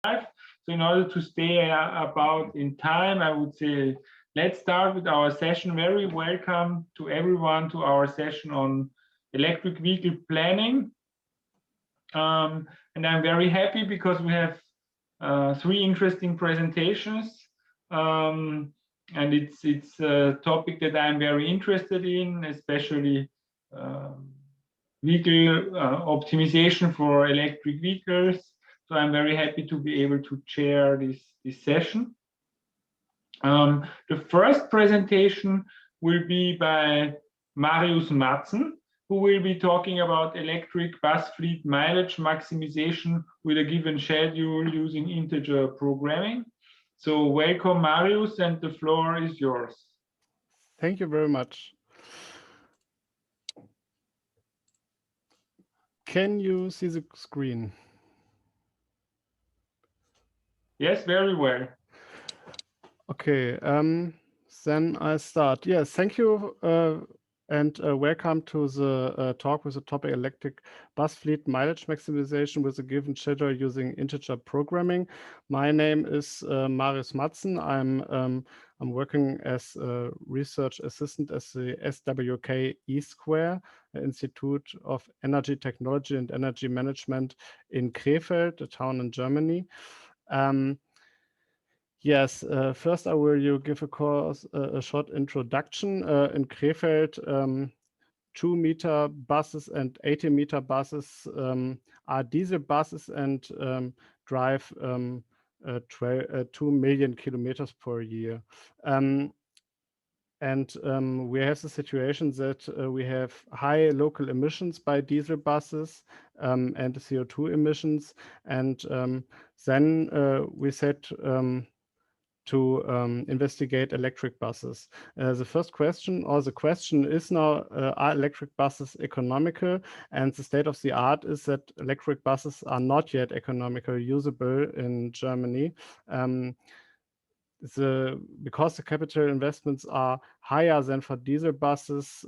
So in order to stay about in time, I would say, let's start with our session. Very welcome to everyone to our session on electric vehicle planning. And I'm very happy because we have 3 interesting presentations. And it's a topic that I'm very interested in, especially vehicle optimization for electric vehicles. So I'm very happy to be able to chair this session. The first presentation will be by Marius Madsen, who will be talking about electric bus fleet mileage maximization with a given schedule using integer programming. So welcome, Marius, and the floor is yours. Thank you very much. Can you see the screen? Yes, very well. Okay, then I start. Yes, thank you and welcome to the talk with the topic electric bus fleet mileage maximization with a given schedule using integer programming. My name is Marius Madsen. I'm working as a research assistant at the SWK E-Square, Institute of Energy Technology and Energy Management in Krefeld, a town in Germany. Yes, first I will give a short introduction. In Krefeld, 2-meter buses and 80-meter buses are diesel buses and drive 2 million kilometers per year. We have the situation that we have high local emissions by diesel buses and CO2 emissions. And then we said to investigate electric buses. The first question, or the question is now, are electric buses economical? And the state of the art is that electric buses are not yet economically usable in Germany. Because the capital investments are higher than for diesel buses,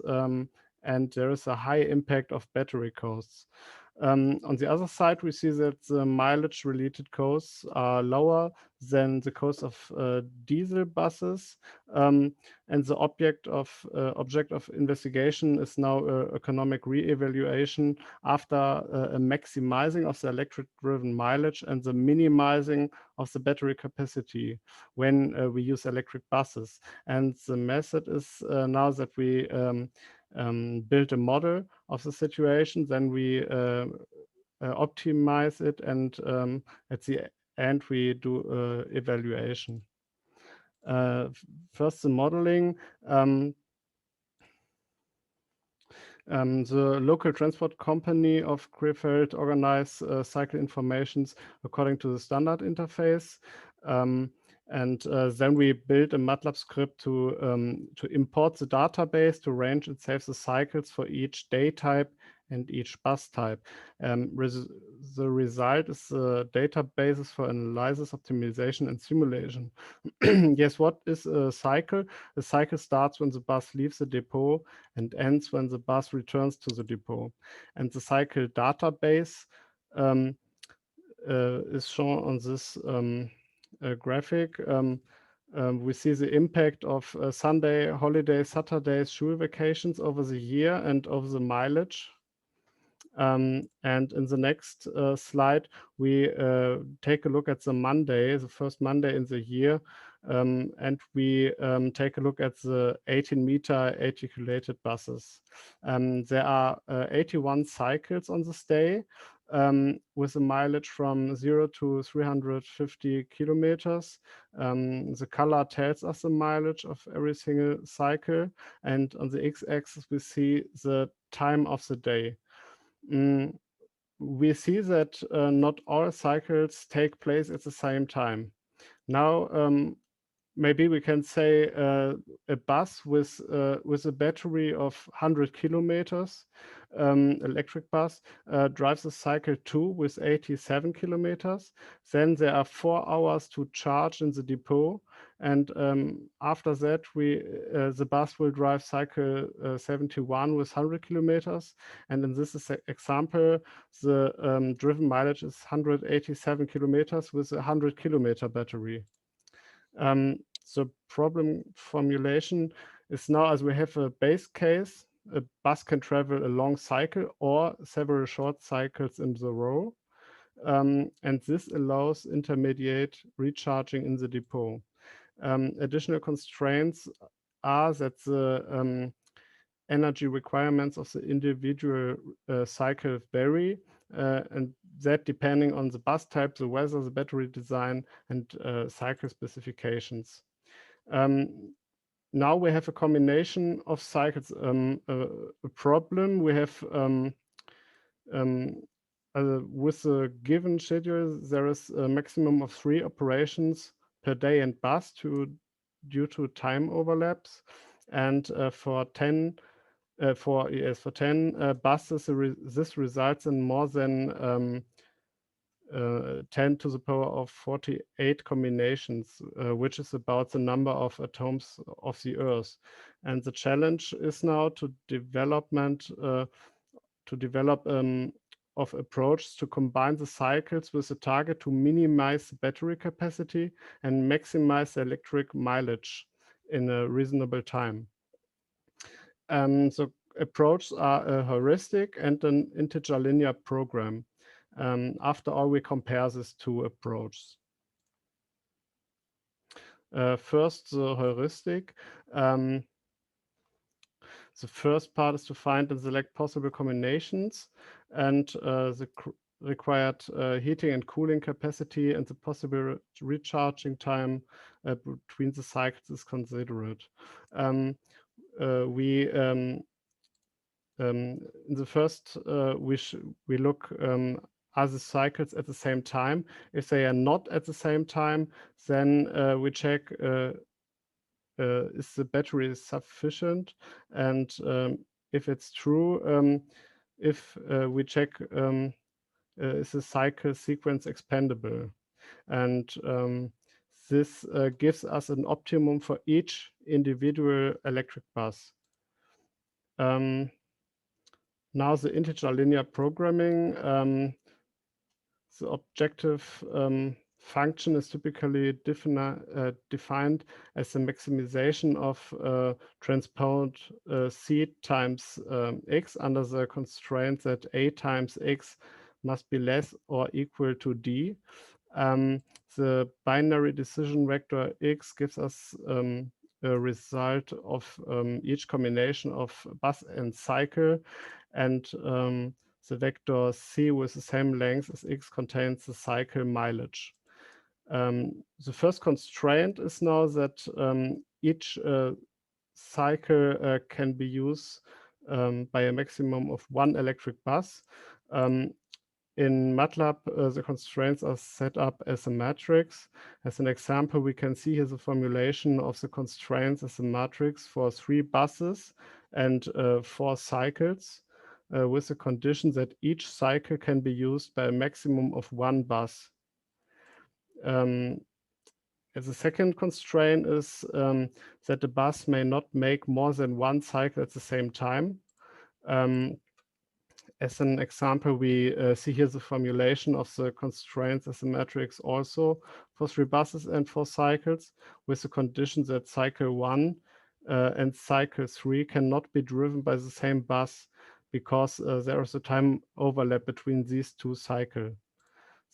and there is a high impact of battery costs. On the other side, we see that the mileage-related costs are lower than the cost of diesel buses, and the object of investigation is now economic re-evaluation after a maximizing of the electric-driven mileage and the minimizing of the battery capacity when we use electric buses. And the method is now that we build a model of the situation, then we optimize it, and at the end we do evaluation. First, the modeling. The local transport company of Krefeld organize cycle informations according to the standard interface. And then we build a MATLAB script to import the database, to range and save the cycles for each day type and each bus type. The result is the databases for analysis, optimization, and simulation. Yes, what is a cycle? A cycle starts when the bus leaves the depot and ends when the bus returns to the depot. And the cycle database is shown on this graphic. We see the impact of Sunday, holidays, Saturdays, school vacations over the year and over the mileage. And in the next slide, we take a look at the Monday, the first Monday in the year, and we take a look at the 18-meter articulated buses. There are 81 cycles on this day, with a mileage from 0 to 350 kilometers. The color tells us the mileage of every single cycle, and on the x-axis we see the time of the day. We see that not all cycles take place at the same time. Now, maybe we can say a bus with a battery of 100 kilometers, electric bus, drives a cycle 2 with 87 kilometers. Then there are 4 hours to charge in the depot. And after that, the bus will drive cycle 71 with 100 kilometers. And in this example, the driven mileage is 187 kilometers with a 100 kilometer battery. The problem formulation is now, as we have a base case, a bus can travel a long cycle or several short cycles in the row. And this allows intermediate recharging in the depot. Additional constraints are that the energy requirements of the individual cycle vary, and that depending on the bus type, the weather, the battery design, and cycle specifications. Now we have a combination of cycles. A problem we have with a given schedule, there is a maximum of 3 operations per day and bus due to time overlaps. And for 10 buses, this results in more than 10 to the power of 48 combinations, which is about the number of atoms of the Earth. And the challenge is now to develop of approach to combine the cycles with a target to minimize the battery capacity and maximize the electric mileage in a reasonable time. The approaches are a heuristic and an integer linear program. After all, we compare these 2 approaches. First, the heuristic. The first part is to find and select possible combinations, and the required heating and cooling capacity and the possible recharging time between the cycles is considered. In the first, we look are the cycles at the same time. If they are not at the same time, then we check is the battery sufficient, and if it's true, if we check is the cycle sequence expandable, and this gives us an optimum for each individual electric bus. Now the integer linear programming, the objective function is typically defined as the maximization of transport C times X under the constraint that A times X must be less or equal to D. The binary decision vector X gives us a result of each combination of bus and cycle, and the vector C with the same length as X contains the cycle mileage. The first constraint is now that each cycle can be used by a maximum of 1 electric bus. In MATLAB, the constraints are set up as a matrix. As an example, we can see here the formulation of the constraints as a matrix for 3 buses and 4 cycles, with the condition that each cycle can be used by a maximum of 1 bus. As a second constraint is that the bus may not make more than 1 cycle at the same time. As an example, we see here the formulation of the constraints as a matrix also for 3 buses and 4 cycles, with the condition that cycle 1 and cycle 3 cannot be driven by the same bus because there is a time overlap between these 2 cycles.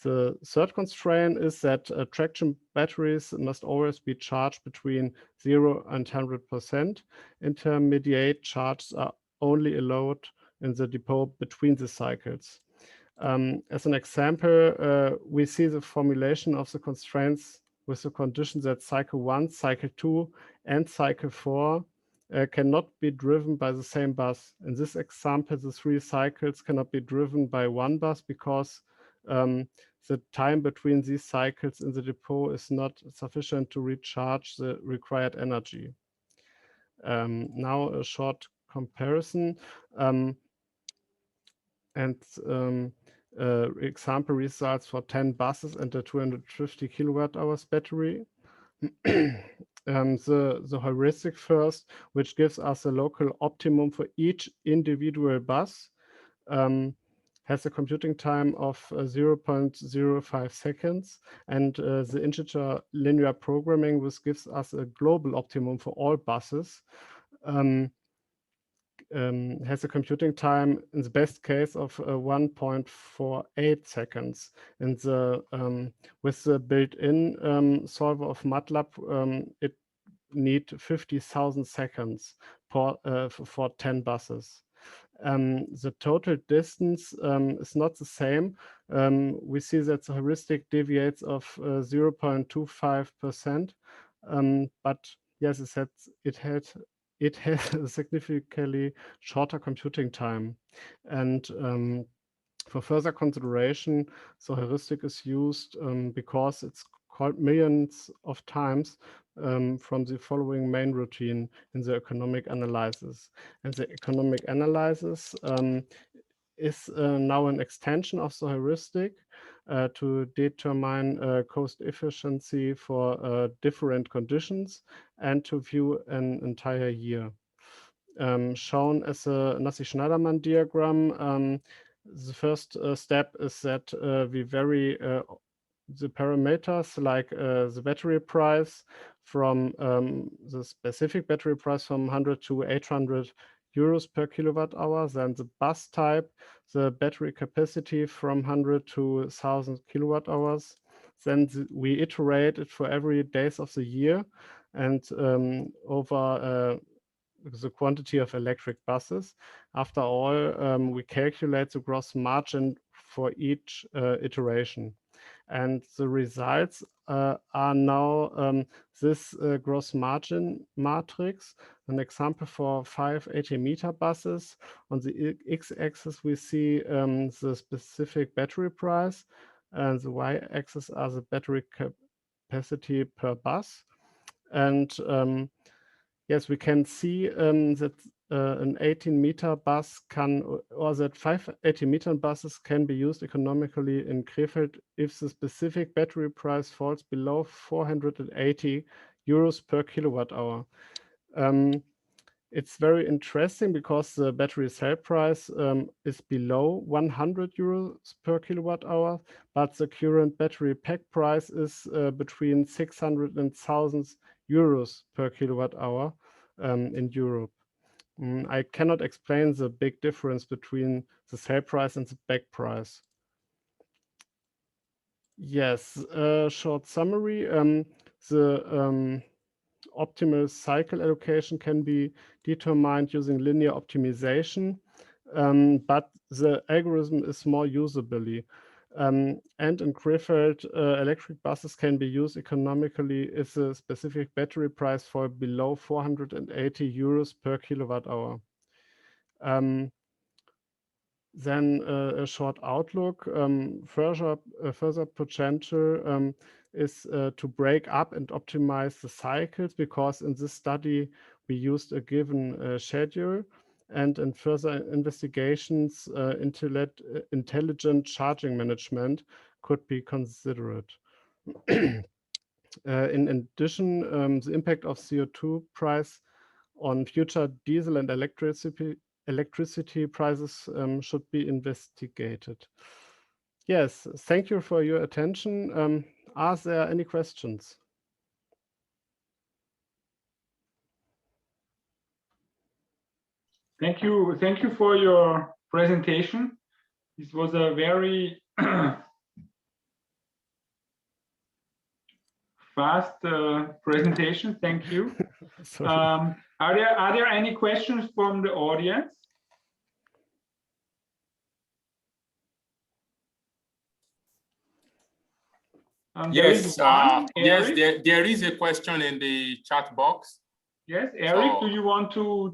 The third constraint is that traction batteries must always be charged between 0 and 100%. Intermediate charges are only allowed in the depot between the cycles. As an example, we see the formulation of the constraints with the condition that cycle 1, cycle 2, and cycle 4 cannot be driven by the same bus. In this example, the 3 cycles cannot be driven by 1 bus because the time between these cycles in the depot is not sufficient to recharge the required energy. Now a short comparison. Example results for 10 buses and a 250 kilowatt hours battery. The heuristic first, which gives us a local optimum for each individual bus, has a computing time of 0.05 seconds, and the integer linear programming, which gives us a global optimum for all buses, has a computing time in the best case of 1.48 seconds. And with the built-in solver of MATLAB, it need 50,000 seconds for 10 buses. The total distance is not the same. We see that the heuristic deviates of 0.25%, but yes, it has a significantly shorter computing time. And for further consideration, the heuristic is used because it's called millions of times from the following main routine in the economic analysis. And the economic analysis is now an extension of the heuristic to determine cost efficiency for different conditions and to view an entire year. Shown as a Nassy-Schneiderman diagram, the first step is that we vary the parameters like the battery price from the specific battery price from 100 to 800 euros per kilowatt hour, then the bus type, the battery capacity from 100 to 1000 kilowatt hours. Then we iterate it for every days of the year and over the quantity of electric buses. After all, we calculate the gross margin for each iteration. And the results are now this gross margin matrix. An example for 5 80-meter buses. On the x-axis, we see the specific battery price, and the y-axis are the battery capacity per bus. And yes, we can see that an 18-meter bus or that 5 80-meter buses can be used economically in Krefeld if the specific battery price falls below 480 euros per kilowatt hour. It's very interesting because the battery cell price is below 100 euros per kilowatt hour, but the current battery pack price is between 600 and 1000 euros per kilowatt hour in Europe. I cannot explain the big difference between the sale price and the back price. Yes, short summary. The optimal cycle allocation can be determined using linear optimization, but the algorithm is more usably. And in Krefeld, electric buses can be used economically if the specific battery price falls below 480 euros per kilowatt hour. Then a short outlook. Further potential is to break up and optimize the cycles, because in this study we used a given schedule, and in further investigations intelligent charging management could be considered. In addition, the impact of CO2 price on future diesel and electricity prices should be investigated. Yes, thank you for your attention. Are there any questions? Thank you for your presentation. This was a very fast presentation. Thank you. Are there any questions from the audience? Yes, there is a question in the chat box. Yes, Eric, do you want to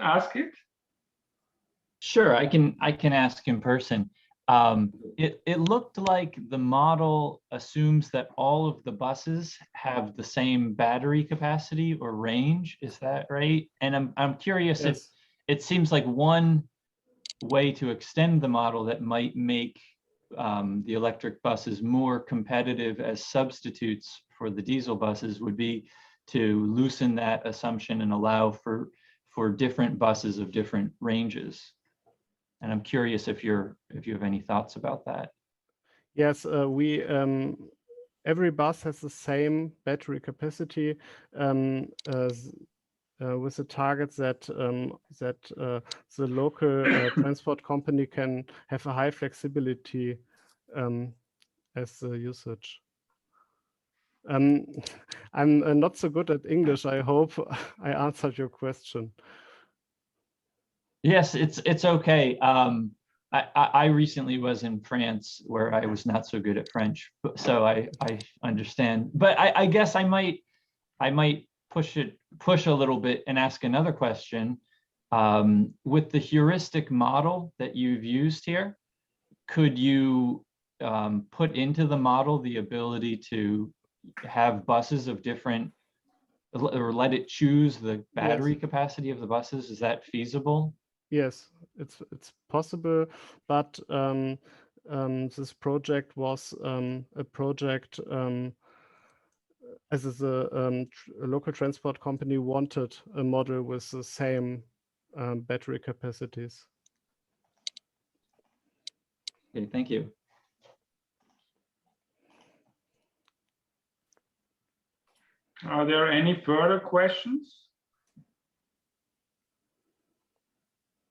ask it? Sure, I can ask in person. It looked like the model assumes that all of the buses have the same battery capacity or range. Is that right? And I'm curious if Yes. it seems like one way to extend the model that might make the electric buses more competitive as substitutes for the diesel buses would be to loosen that assumption and allow for different buses of different ranges. And I'm curious if you have any thoughts about that. Yes, every bus has the same battery capacity with the target that the local transport company can have a high flexibility as the usage. I'm not so good at English. I hope I answered your question. Yes, it's okay. I recently was in France where I was not so good at French, so I understand. But I guess I might push a little bit and ask another question. With the heuristic model that you've used here, could you put into the model the ability to have buses of different, or let it choose the battery capacity of the buses? Is that feasible? Yes, it's possible, but this project was a project as a local transport company wanted a model with the same battery capacities. Okay, thank you. Are there any further questions?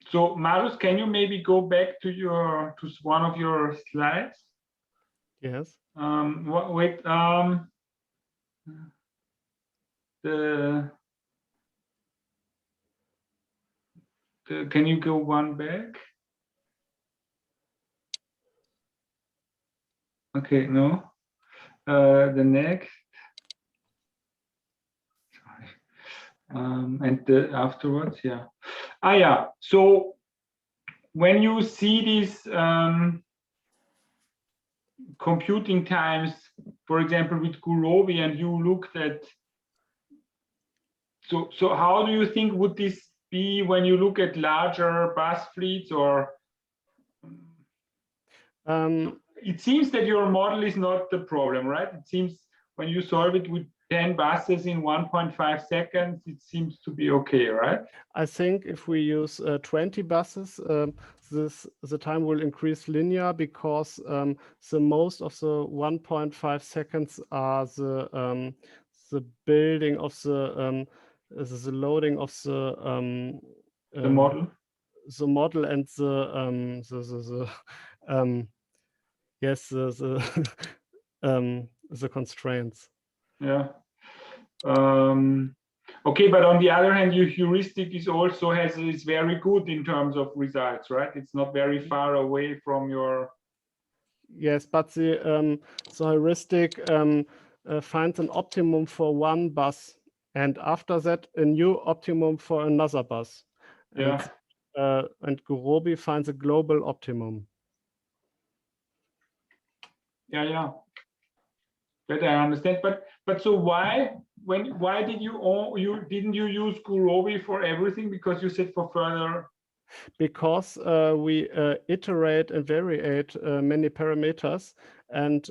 So Marius, can you maybe go back to one of your slides? Yes. Wait. Can you go one back? Okay, no. The next. And afterwards, yeah. Yeah. So when you see these computing times, for example, with Gurobi, and you looked at, so how do you think would this be when you look at larger bus fleets? Or it seems that your model is not the problem, right? It seems when you solve it with 10 buses in 1.5 seconds, it seems to be okay, right? I think if we use 20 buses, the time will increase linear, because the most of the 1.5 seconds are the building of the loading of the model. The model and yes, the constraints. Yeah. Okay, but on the other hand, your heuristic is very good in terms of results, right? It's not very far away from your. Yes, but the heuristic finds an optimum for one bus, and after that, a new optimum for another bus. Yeah. And Gurobi finds a global optimum. Yeah. That I understand, but so why didn't you use Gurobi for everything? Because you said for further. Because we iterate and variate many parameters, and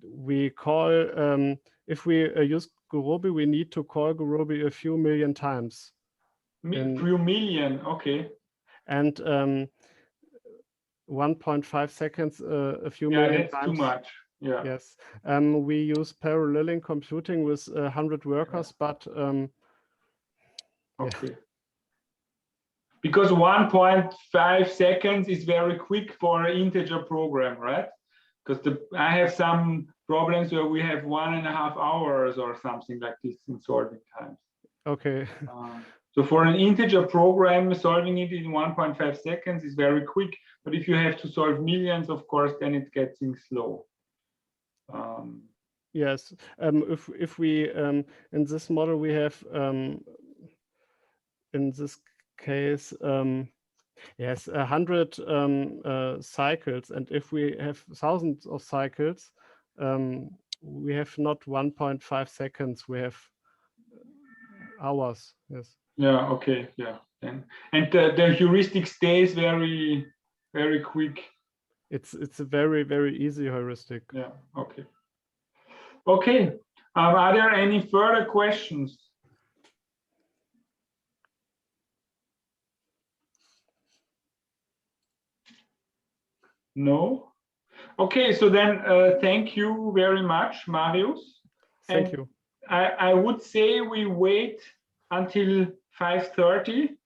we call if we use Gurobi, we need to call Gurobi a few million times. Few million, okay. And 1.5 seconds, a few million that's times. Too much. Yeah. Yes. We use paralleling computing with 100 workers, but okay. Yeah. Because 1.5 seconds is very quick for an integer program, right? Because I have some problems where we have 1.5 hours or something like this in solving times. Okay. So for an integer program, solving it in 1.5 seconds is very quick. But if you have to solve millions, of course, then it gets slow. Yes. If we in this model we have in this case Yes, 100 cycles, and if we have thousands of cycles, we have not 1.5 seconds, we have hours. Yes. Yeah, okay, yeah. And the heuristic stays very, very quick. It's a very, very easy heuristic. Yeah, okay. Okay, are there any further questions? No? Okay, so then thank you very much, Marius. Thank you. I would say we wait until 5:30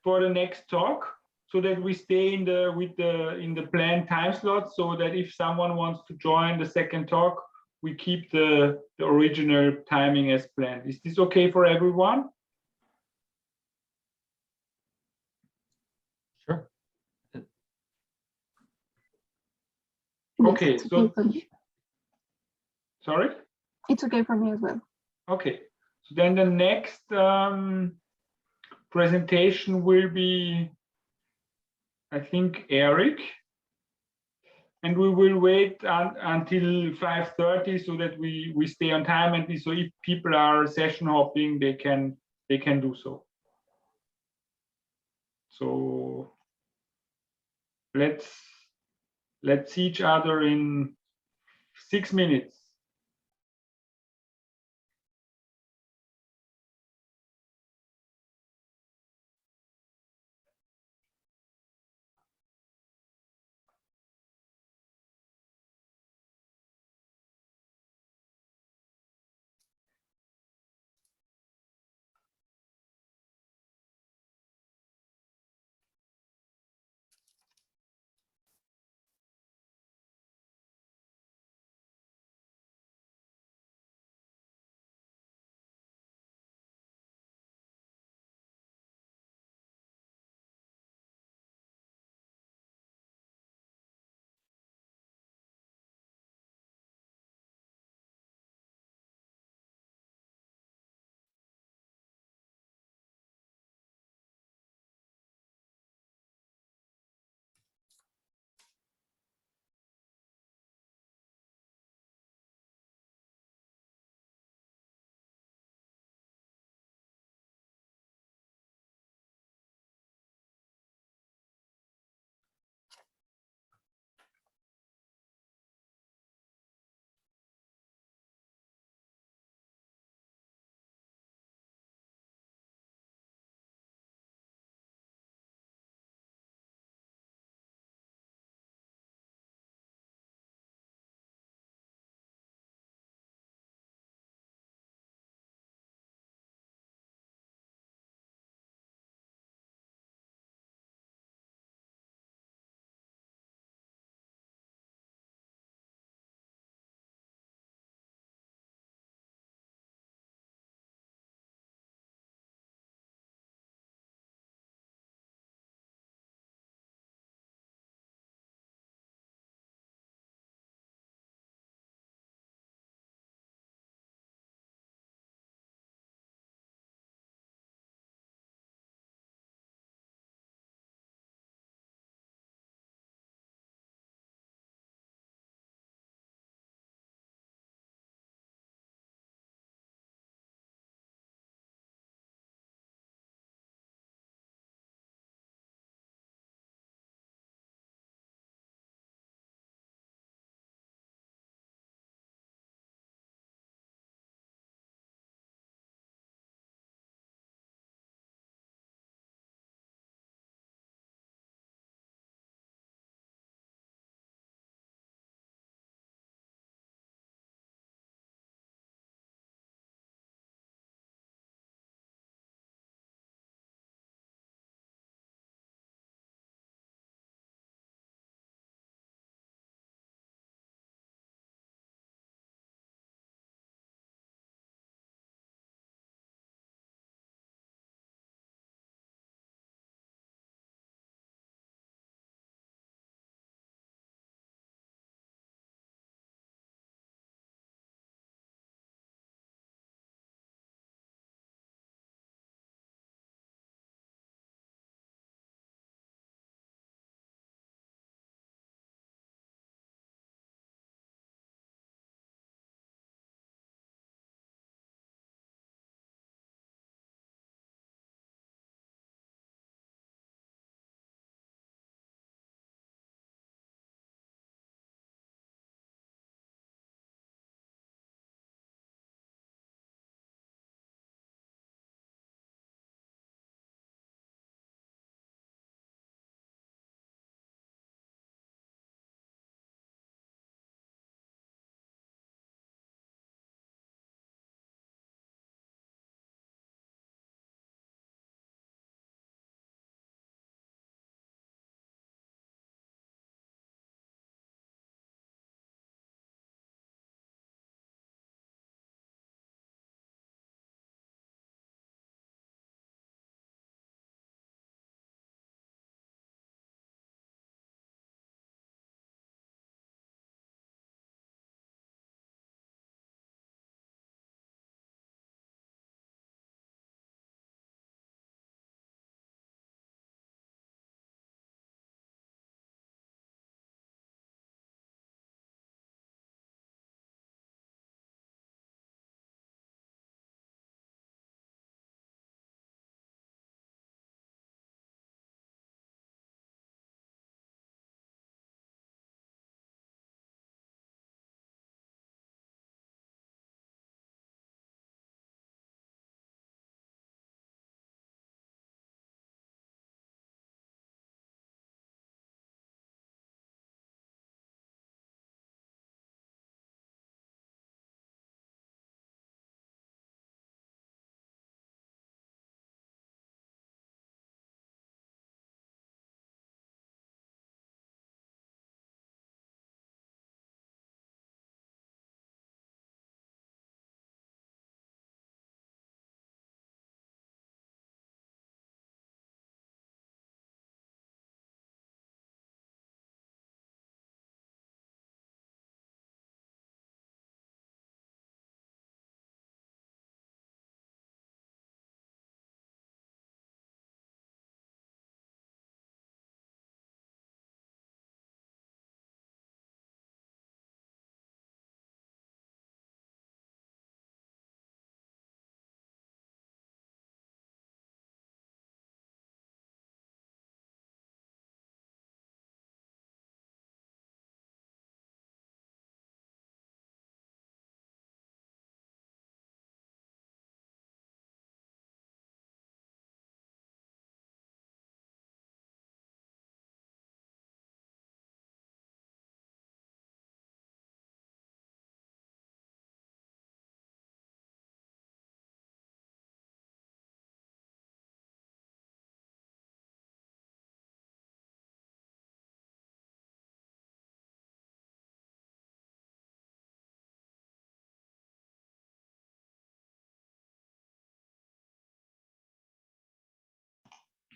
for the next talk, so that we stay in the planned time slot, so that if someone wants to join the second talk, we keep the original timing as planned. Is this okay for everyone? Sure. Okay, yes, it's okay for me. Sorry? It's okay for me as well. Okay, so then the next presentation will be, I think, Eric. And we will wait until 5:30 so that we stay on time, and so if people are session hopping, they can do so. So let's see each other in 6 minutes.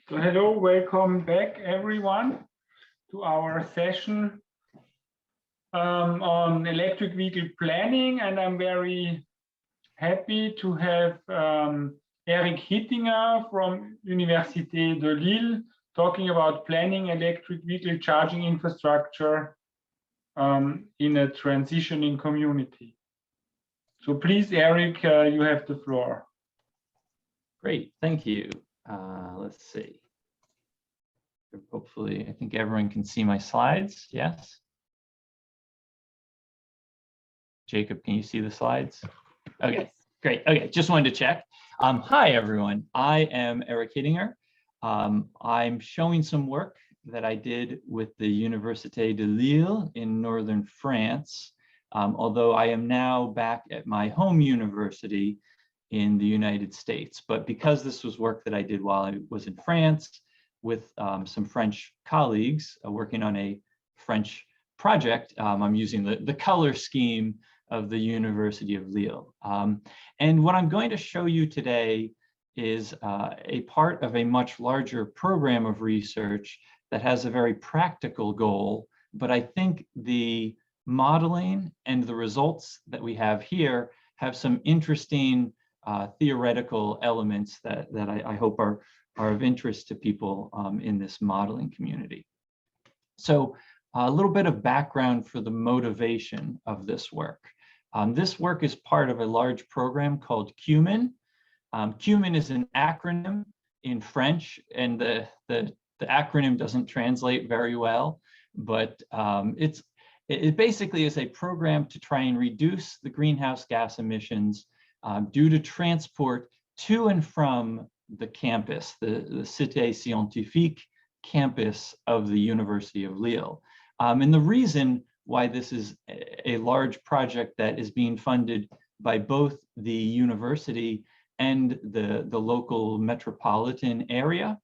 So hello, welcome back everyone to our session on electric vehicle planning, and I'm very happy to have Eric Hittinger from Université de Lille talking about planning electric vehicle charging infrastructure in a transitioning community. So please, Eric, you have the floor. Great, thank you. Let's see. Hopefully, I think everyone can see my slides. Yes. Jacob, can you see the slides? Okay, yes. Great. Okay, just wanted to check. Hi, everyone. I am Eric Hittinger. I'm showing some work that I did with the Université de Lille in northern France, although I am now back at my home university in the United States. But because this was work that I did while I was in France with some French colleagues working on a French project, I'm using the color scheme of the University of Lille. And what I'm going to show you today is a part of a much larger program of research that has a very practical goal, but I think the modeling and the results that we have here have some interesting theoretical elements that I hope are of interest to people in this modeling community. So a little bit of background for the motivation of this work. This work is part of a large program called CUMIN. CUMIN is an acronym in French, and the acronym doesn't translate very well, but it basically is a program to try and reduce the greenhouse gas emissions due to transport to and from the campus, the Cité Scientifique campus of the University of Lille. And the reason why this is a large project that is being funded by both the university and the local metropolitan area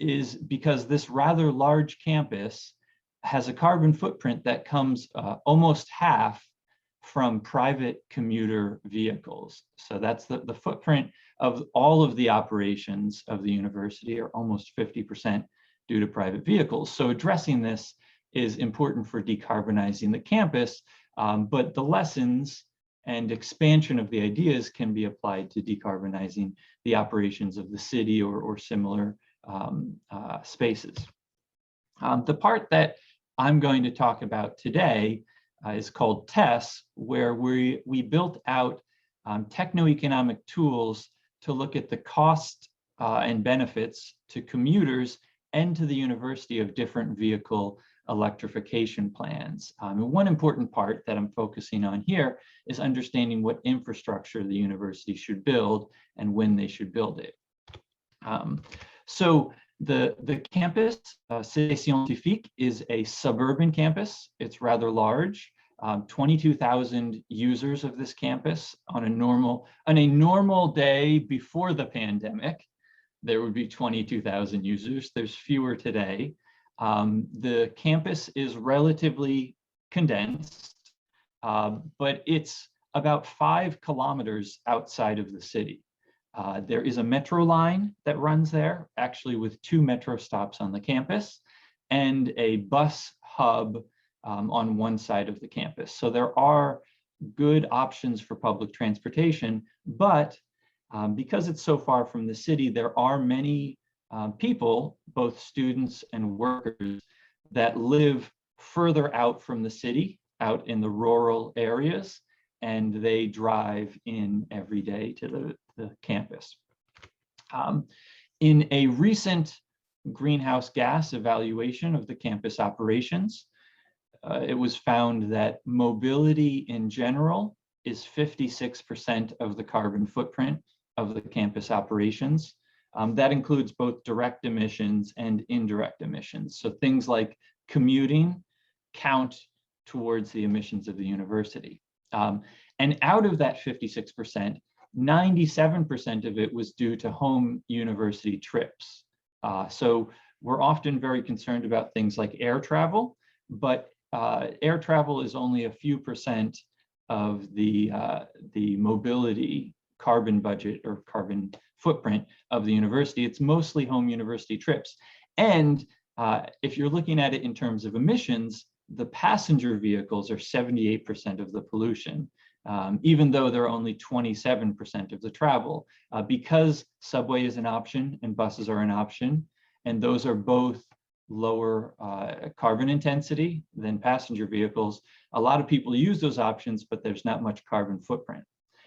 is because this rather large campus has a carbon footprint that comes almost half from private commuter vehicles. So that's the footprint of all of the operations of the university are almost 50% due to private vehicles. So addressing this is important for decarbonizing the campus, but the lessons and expansion of the ideas can be applied to decarbonizing the operations of the city or similar spaces. The part that I'm going to talk about today is called TESS, where we built out techno-economic tools to look at the cost and benefits to commuters and to the university of different vehicle electrification plans. And one important part that I'm focusing on here is understanding what infrastructure the university should build and when they should build it. So the campus, Cité Scientifique, is a suburban campus. It's rather large. 22,000 users of this campus on a normal day before the pandemic. There would be 22,000 users. There's fewer today. The campus is relatively condensed, but it's about 5 kilometers outside of the city. There is a metro line that runs there, actually with 2 metro stops on the campus, and a bus hub on one side of the campus. So there are good options for public transportation, but because it's so far from the city, there are many people, both students and workers, that live further out from the city, out in the rural areas, and they drive in every day to the campus. In a recent greenhouse gas evaluation of the campus operations, it was found that mobility in general is 56% of the carbon footprint of the campus operations. That includes both direct emissions and indirect emissions. So things like commuting count towards the emissions of the university. And out of that 56%, 97% of it was due to home university trips. So we're often very concerned about things like air travel, but air travel is only a few percent of the mobility carbon budget or carbon footprint of the university. It's mostly home university trips. And if you're looking at it in terms of emissions, the passenger vehicles are 78% of the pollution, even though they're only 27% of the travel, because subway is an option and buses are an option, and those are both lower carbon intensity than passenger vehicles. A lot of people use those options, but there's not much carbon footprint.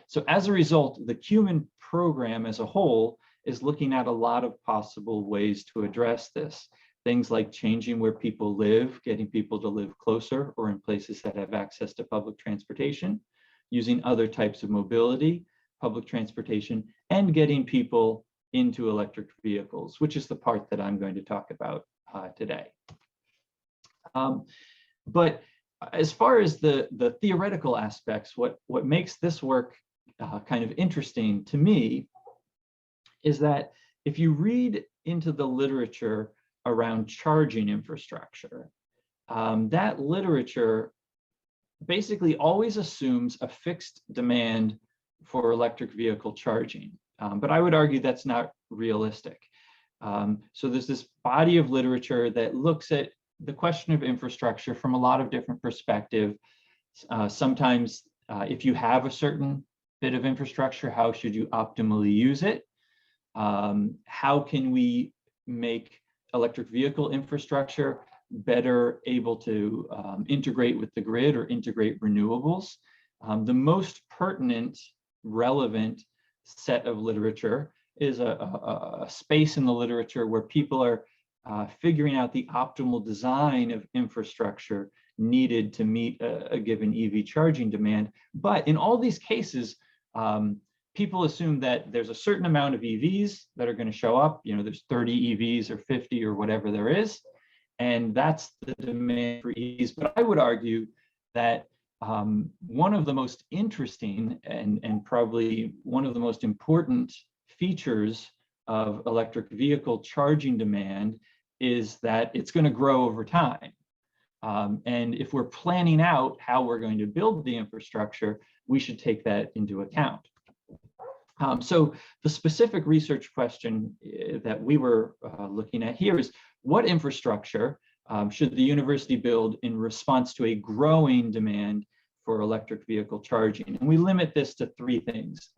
So as a result, the Cumin program as a whole is looking at a lot of possible ways to address this. Things like changing where people live, getting people to live closer or in places that have access to public transportation, using other types of mobility, public transportation, and getting people into electric vehicles, which is the part that I'm going to talk about today. But as far as the theoretical aspects, what makes this work kind of interesting to me is that if you read into the literature around charging infrastructure, that literature basically always assumes a fixed demand for electric vehicle charging. But I would argue that's not realistic. So there's this body of literature that looks at the question of infrastructure from a lot of different perspectives. Sometimes if you have a certain bit of infrastructure, how should you optimally use it? How can we make electric vehicle infrastructure better able to integrate with the grid or integrate renewables? The most pertinent, relevant set of literature is a space in the literature where people are figuring out the optimal design of infrastructure needed to meet a given EV charging demand. But in all these cases, people assume that there's a certain amount of EVs that are going to show up. You know, there's 30 EVs or 50 or whatever there is, and that's the demand for EVs. But I would argue that one of the most interesting and probably one of the most important features of electric vehicle charging demand is that it's going to grow over time. And if we're planning out how we're going to build the infrastructure, we should take that into account. So the specific research question that we were looking at here is, what infrastructure should the university build in response to a growing demand for electric vehicle charging? And we limit this to three things: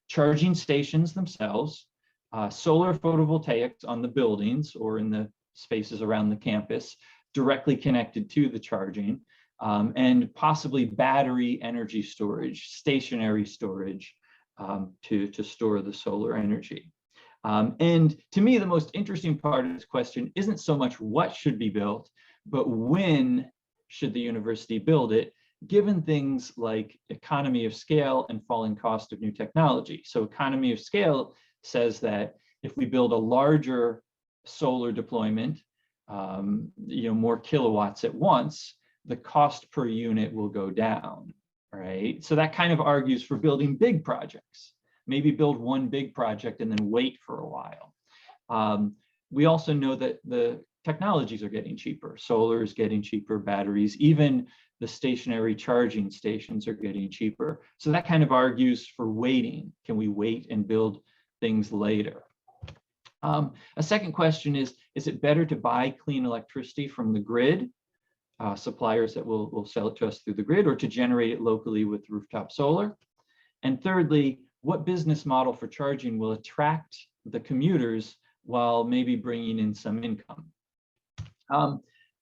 charging stations themselves, solar photovoltaics on the buildings or in the spaces around the campus directly connected to the charging, and possibly battery energy storage, stationary storage, to store the solar energy. And to me, the most interesting part of this question isn't so much what should be built, but when should the university build it, given things like economy of scale and falling cost of new technology. So economy of scale says that if we build a larger solar deployment, more kilowatts at once, the cost per unit will go down, right? So that kind of argues for building big projects. Maybe build one big project and then wait for a while. We also know that the technologies are getting cheaper. Solar is getting cheaper, batteries, even the stationary charging stations are getting cheaper. So that kind of argues for waiting. Can we wait and build things later? A second question is it better to buy clean electricity from the grid, suppliers that will sell it to us through the grid, or to generate it locally with rooftop solar? And thirdly, what business model for charging will attract the commuters while maybe bringing in some income?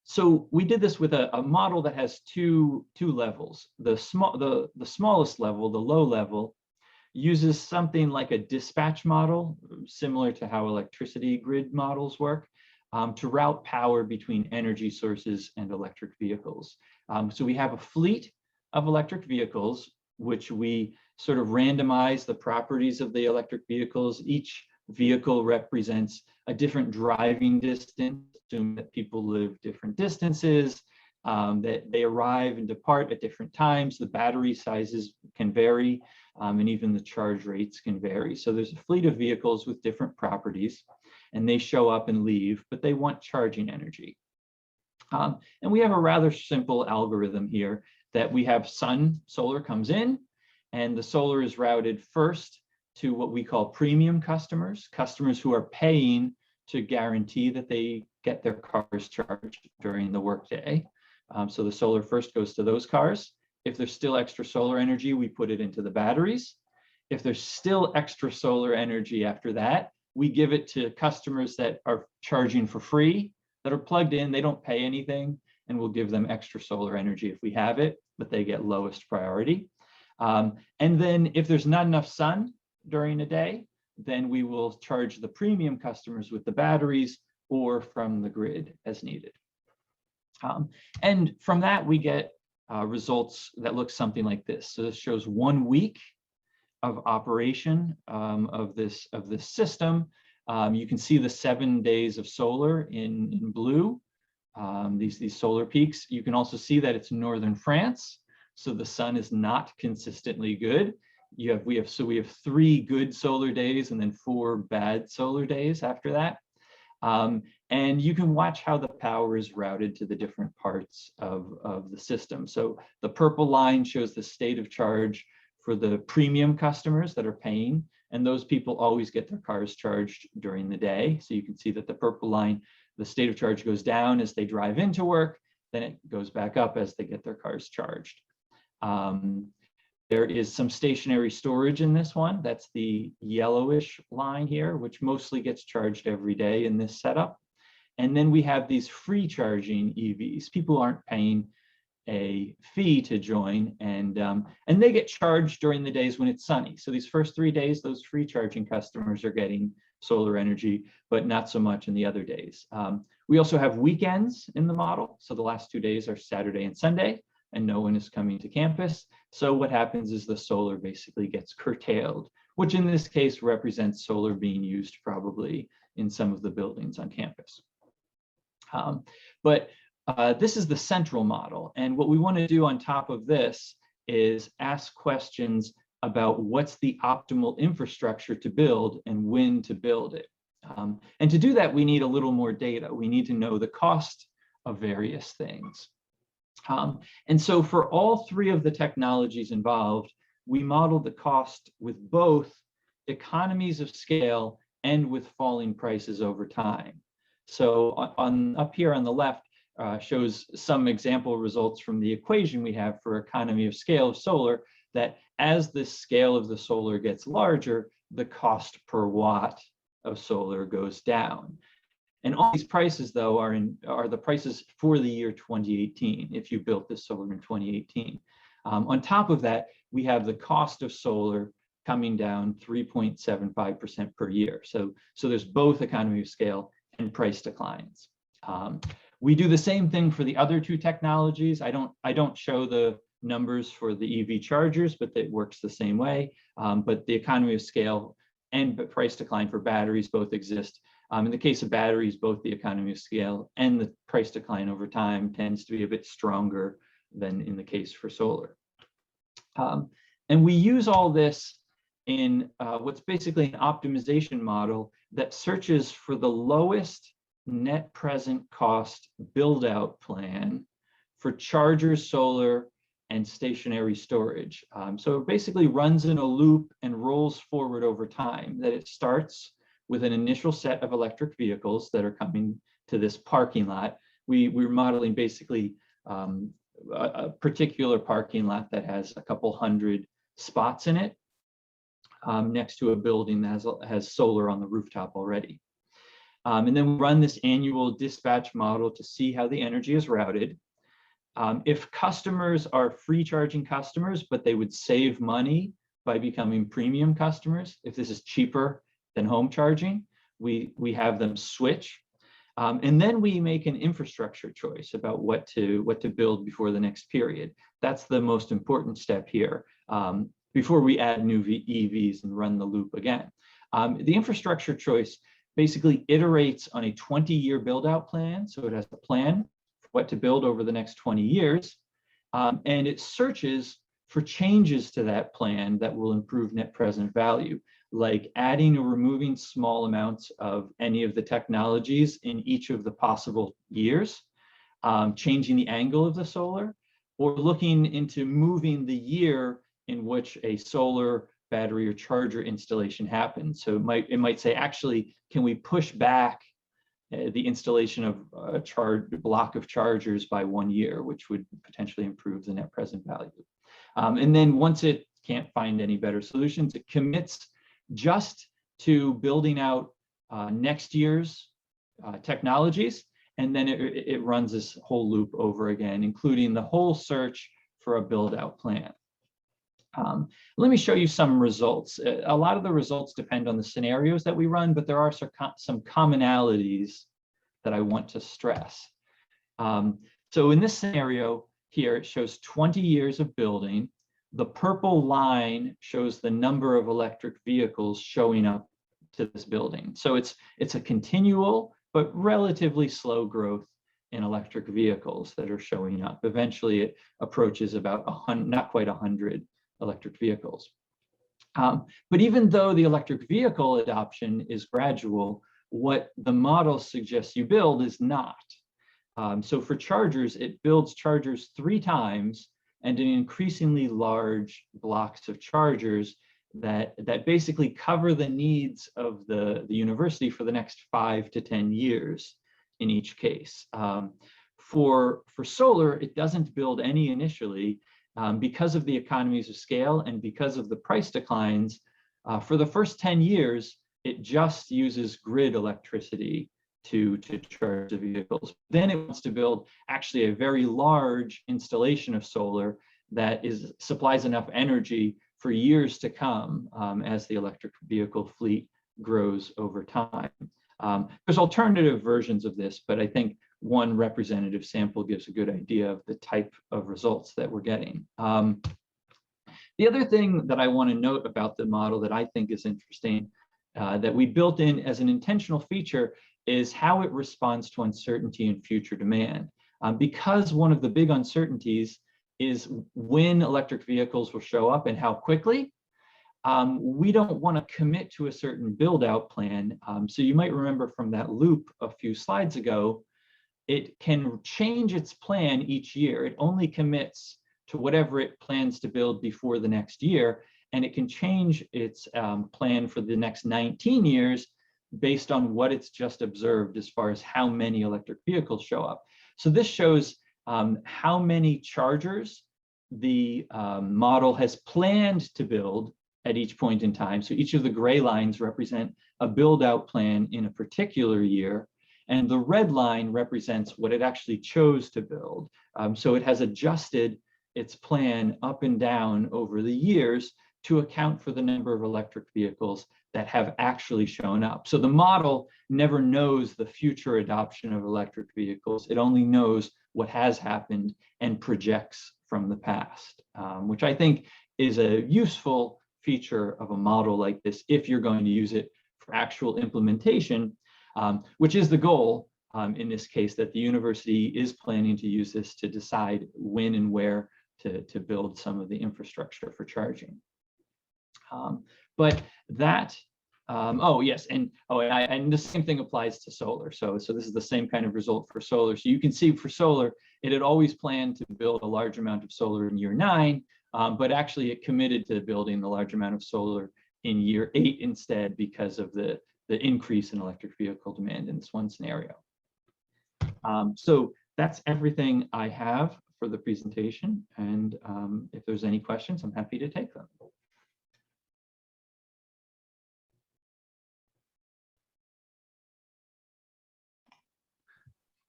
So we did this with a model that has two levels. The smallest level, the low level, uses something like a dispatch model, similar to how electricity grid models work, to route power between energy sources and electric vehicles. So we have a fleet of electric vehicles, which we sort of randomize the properties of the electric vehicles. Each vehicle represents a different driving distance, assume that people live different distances, that they arrive and depart at different times. The battery sizes can vary, and even the charge rates can vary. So there's a fleet of vehicles with different properties, and they show up and leave, but they want charging energy. And we have a rather simple algorithm here that we have solar comes in, and the solar is routed first to what we call premium customers, customers who are paying to guarantee that they get their cars charged during the workday. So the solar first goes to those cars. If there's still extra solar energy, we put it into the batteries. If there's still extra solar energy after that, we give it to customers that are charging for free, that are plugged in, they don't pay anything, and we'll give them extra solar energy if we have it, but they get lowest priority. And then if there's not enough sun during a day, then we will charge the premium customers with the batteries or from the grid as needed. And from that, we get results that look something like this. So this shows 1 week of operation of this system. You can see the 7 days of solar in blue, these solar peaks. You can also see that it's northern France, so the sun is not consistently good. We have 3 good solar days and then 4 bad solar days after that. And you can watch how the power is routed to the different parts of the system. So the purple line shows the state of charge for the premium customers that are paying, and those people always get their cars charged during the day. So you can see that the purple line, the state of charge goes down as they drive into work, then it goes back up as they get their cars charged. There is some stationary storage in this one. That's the yellowish line here, which mostly gets charged every day in this setup. And then we have these free charging EVs. People aren't paying a fee to join, and they get charged during the days when it's sunny. So these first 3 days, those free charging customers are getting solar energy, but not so much in the other days. We also have weekends in the model. So the last 2 days are Saturday and Sunday, and no one is coming to campus. So what happens is the solar basically gets curtailed, which in this case represents solar being used probably in some of the buildings on campus. But this is the central model. And what we want to do on top of this is ask questions about what's the optimal infrastructure to build and when to build it. And to do that, we need a little more data. We need to know the cost of various things. And so for all 3 of the technologies involved, we modeled the cost with both economies of scale and with falling prices over time. So up here on the left shows some example results from the equation we have for economy of scale of solar, that as the scale of the solar gets larger, the cost per watt of solar goes down. And all these prices, though, are the prices for the year 2018, if you built this solar in 2018. On top of that, we have the cost of solar coming down 3.75% per year. So there's both economy of scale and price declines. We do the same thing for the other 2 technologies. I don't show the numbers for the EV chargers, but it works the same way. But the economy of scale and price decline for batteries both exist. In the case of batteries, both the economy of scale and the price decline over time tends to be a bit stronger than in the case for solar. And we use all this in what's basically an optimization model that searches for the lowest net present cost build out plan for chargers, solar, and stationary storage. So it basically runs in a loop and rolls forward over time, that it starts with an initial set of electric vehicles that are coming to this parking lot. We're modeling basically a particular parking lot that has a couple hundred spots in it, next to a building that has solar on the rooftop already. And then we run this annual dispatch model to see how the energy is routed. If customers are free charging customers, but they would save money by becoming premium customers, if this is cheaper than home charging, we have them switch. And then we make an infrastructure choice about what to build before the next period. That's the most important step here, before we add new EVs and run the loop again. The infrastructure choice basically iterates on a 20-year build out plan. So it has a plan for what to build over the next 20 years. And it searches for changes to that plan that will improve net present value, like adding or removing small amounts of any of the technologies in each of the possible years, changing the angle of the solar, or looking into moving the year in which a solar battery or charger installation happens. So it might say, actually, can we push back the installation of a block of chargers by 1 year, which would potentially improve the net present value. And then once it can't find any better solutions, it commits just to building out next year's technologies, and then it runs this whole loop over again, including the whole search for a build-out plan. Let me show you some results. A lot of the results depend on the scenarios that we run, but there are some commonalities that I want to stress. So in this scenario here, it shows 20 years of building. The purple line shows the number of electric vehicles showing up to this building. So it's a continual but relatively slow growth in electric vehicles that are showing up. Eventually, it approaches about not quite 100 electric vehicles. But even though the electric vehicle adoption is gradual, what the model suggests you build is not. So for chargers, it builds chargers 3 times and in increasingly large blocks of chargers that basically cover the needs of the university for the next 5 to 10 years in each case. For solar, it doesn't build any initially because of the economies of scale and because of the price declines. For the first 10 years, it just uses grid electricity to charge the vehicles. Then it wants to build actually a very large installation of solar that supplies enough energy for years to come as the electric vehicle fleet grows over time. There's alternative versions of this, but I think one representative sample gives a good idea of the type of results that we're getting. The other thing that I want to note about the model that I think is interesting that we built in as an intentional feature is how it responds to uncertainty in future demand. Because one of the big uncertainties is when electric vehicles will show up and how quickly, we don't want to commit to a certain build out plan. So you might remember from that loop a few slides ago, it can change its plan each year. It only commits to whatever it plans to build before the next year, and it can change its plan for the next 19 years based on what it's just observed as far as how many electric vehicles show up. So this shows how many chargers the model has planned to build at each point in time. So each of the gray lines represent a build out plan in a particular year, and the red line represents what it actually chose to build. So it has adjusted its plan up and down over the years to account for the number of electric vehicles that have actually shown up. So the model never knows the future adoption of electric vehicles. It only knows what has happened and projects from the past, which I think is a useful feature of a model like this if you're going to use it for actual implementation, which is the goal in this case, that the university is planning to use this to decide when and where to build some of the infrastructure for charging. But that, oh yes, and the same thing applies to solar. So this is the same kind of result for solar. So you can see for solar, it had always planned to build a large amount of solar in year 9, but actually it committed to building a large amount of solar in year 8 instead because of the increase in electric vehicle demand in this one scenario. So that's everything I have for the presentation. And if there's any questions, I'm happy to take them.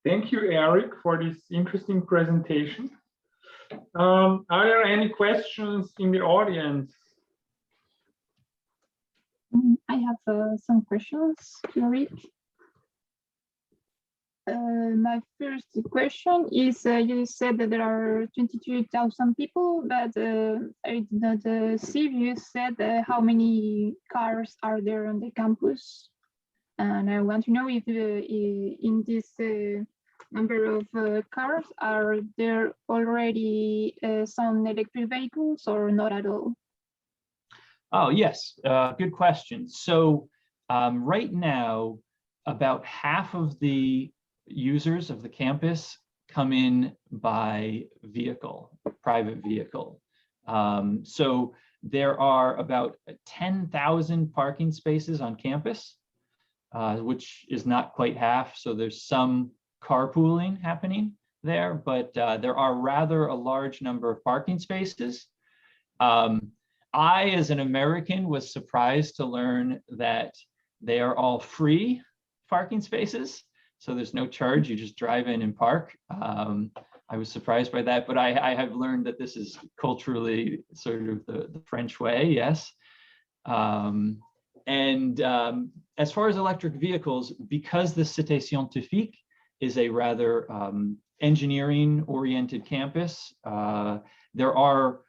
Thank you, Eric, for this interesting presentation. Are there any questions in the audience? I have some questions, Eric. My first question is, you said that there are 22,000 people, but I did not see if you said how many cars are there on the campus. And I want to know if in this number of cars, are there already some electric vehicles or not at all? Oh, yes, good question. So right now, about half of the users of the campus come in by vehicle, private vehicle. So There are about 10,000 parking spaces on campus, which is not quite half. So there's some carpooling happening there, but there are rather a large number of parking spaces. I, as an American, was surprised to learn that they are all free parking spaces. So there's no charge, you just drive in and park. I was surprised by that, but I have learned that this is culturally sort of the French way, yes. As far as electric vehicles, because the Cité Scientifique is a rather engineering-oriented campus, there are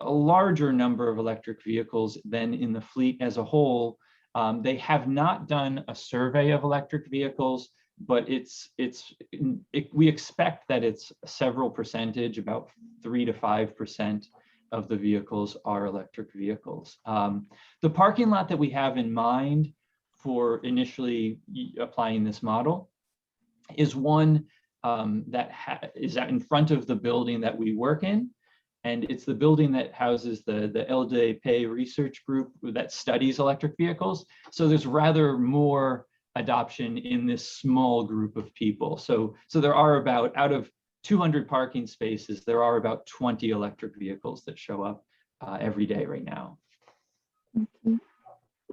a larger number of electric vehicles than in the fleet as a whole. They have not done a survey of electric vehicles, but we expect that it's several percentage, about 3 to 5% of the vehicles are electric vehicles. The parking lot that we have in mind for initially applying this model is one that is in front of the building that we work in. And it's the building that houses the LDP research group that studies electric vehicles. So there's rather more adoption in this small group of people. So there are about, out of 200 parking spaces, there are about 20 electric vehicles that show up every day right now. Okay,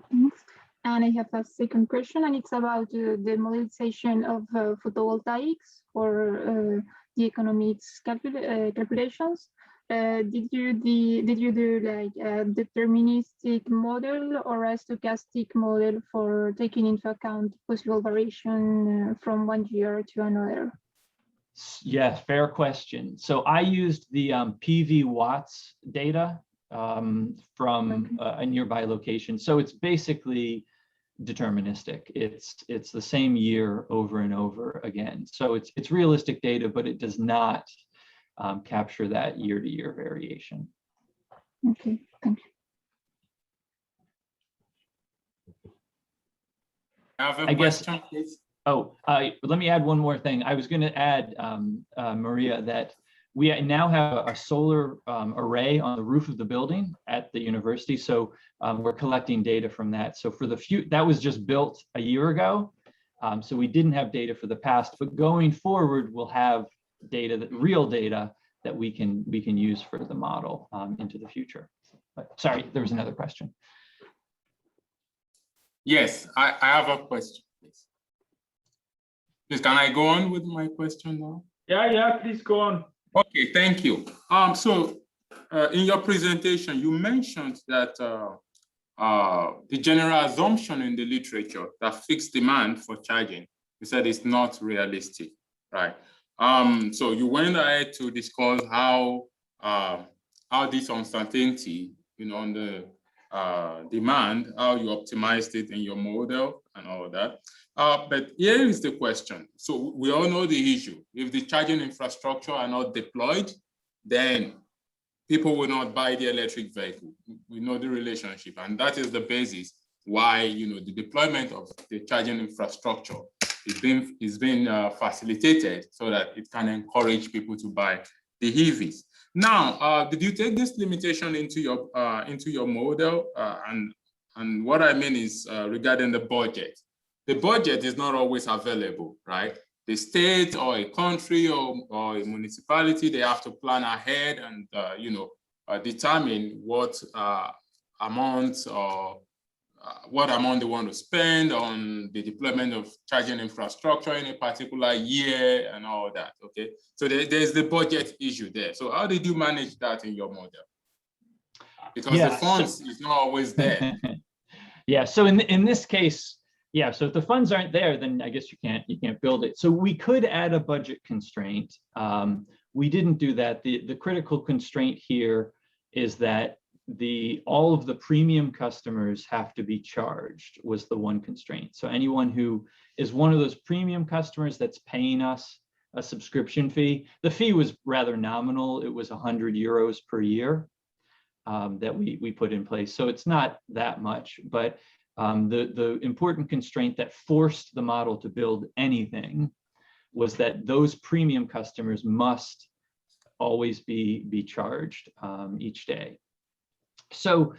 thanks. And I have a second question, and it's about the modelization of photovoltaics for the economics calculations. Did you do like a deterministic model or a stochastic model for taking into account possible variation from one year to another? Yes, fair question. So I used the PV watts data from a nearby location. So it's basically deterministic. It's the same year over and over again. So it's realistic data, but it does not capture that year-to-year variation. Okay, thank you. I have a question, please. Oh, let me add one more thing. I was going to add, Maria, that we now have a solar array on the roof of the building at the university. So we're collecting data from that. So for the that was just built a year ago. So we didn't have data for the past, but going forward, we'll have data, real data that we can use for the model into the future. But sorry, there was another question. Yes, I have a question, please. Please, can I go on with my question now? Yeah, please go on. Okay, thank you. In your presentation, you mentioned that the general assumption in the literature that fixed demand for charging, you said it's not realistic, right? So you went ahead to discuss how this uncertainty, on the demand, how you optimized it in your model and all that. But here is the question. So we all know the issue. If the charging infrastructure are not deployed, then people will not buy the electric vehicle. We know the relationship, and that is the basis why the deployment of the charging infrastructure is being facilitated so that it can encourage people to buy the EVs. Now, did you take this limitation into your model? And what I mean is regarding the budget. The budget is not always available, right? The state or a country or a municipality, they have to plan ahead and determine what amount they want to spend on the deployment of charging infrastructure in a particular year and all that, okay? So there's the budget issue there. So how did you manage that in your model? Because the funds is not always there. Yeah, so in this case, yeah, so if the funds aren't there, then I guess you can't build it. So we could add a budget constraint. We didn't do that. The critical constraint here is that all of the premium customers have to be charged, was the one constraint. So anyone who is one of those premium customers that's paying us a subscription fee, the fee was rather nominal. It was 100 euros per year that we put in place. So it's not that much, but the important constraint that forced the model to build anything was that those premium customers must always be charged each day. So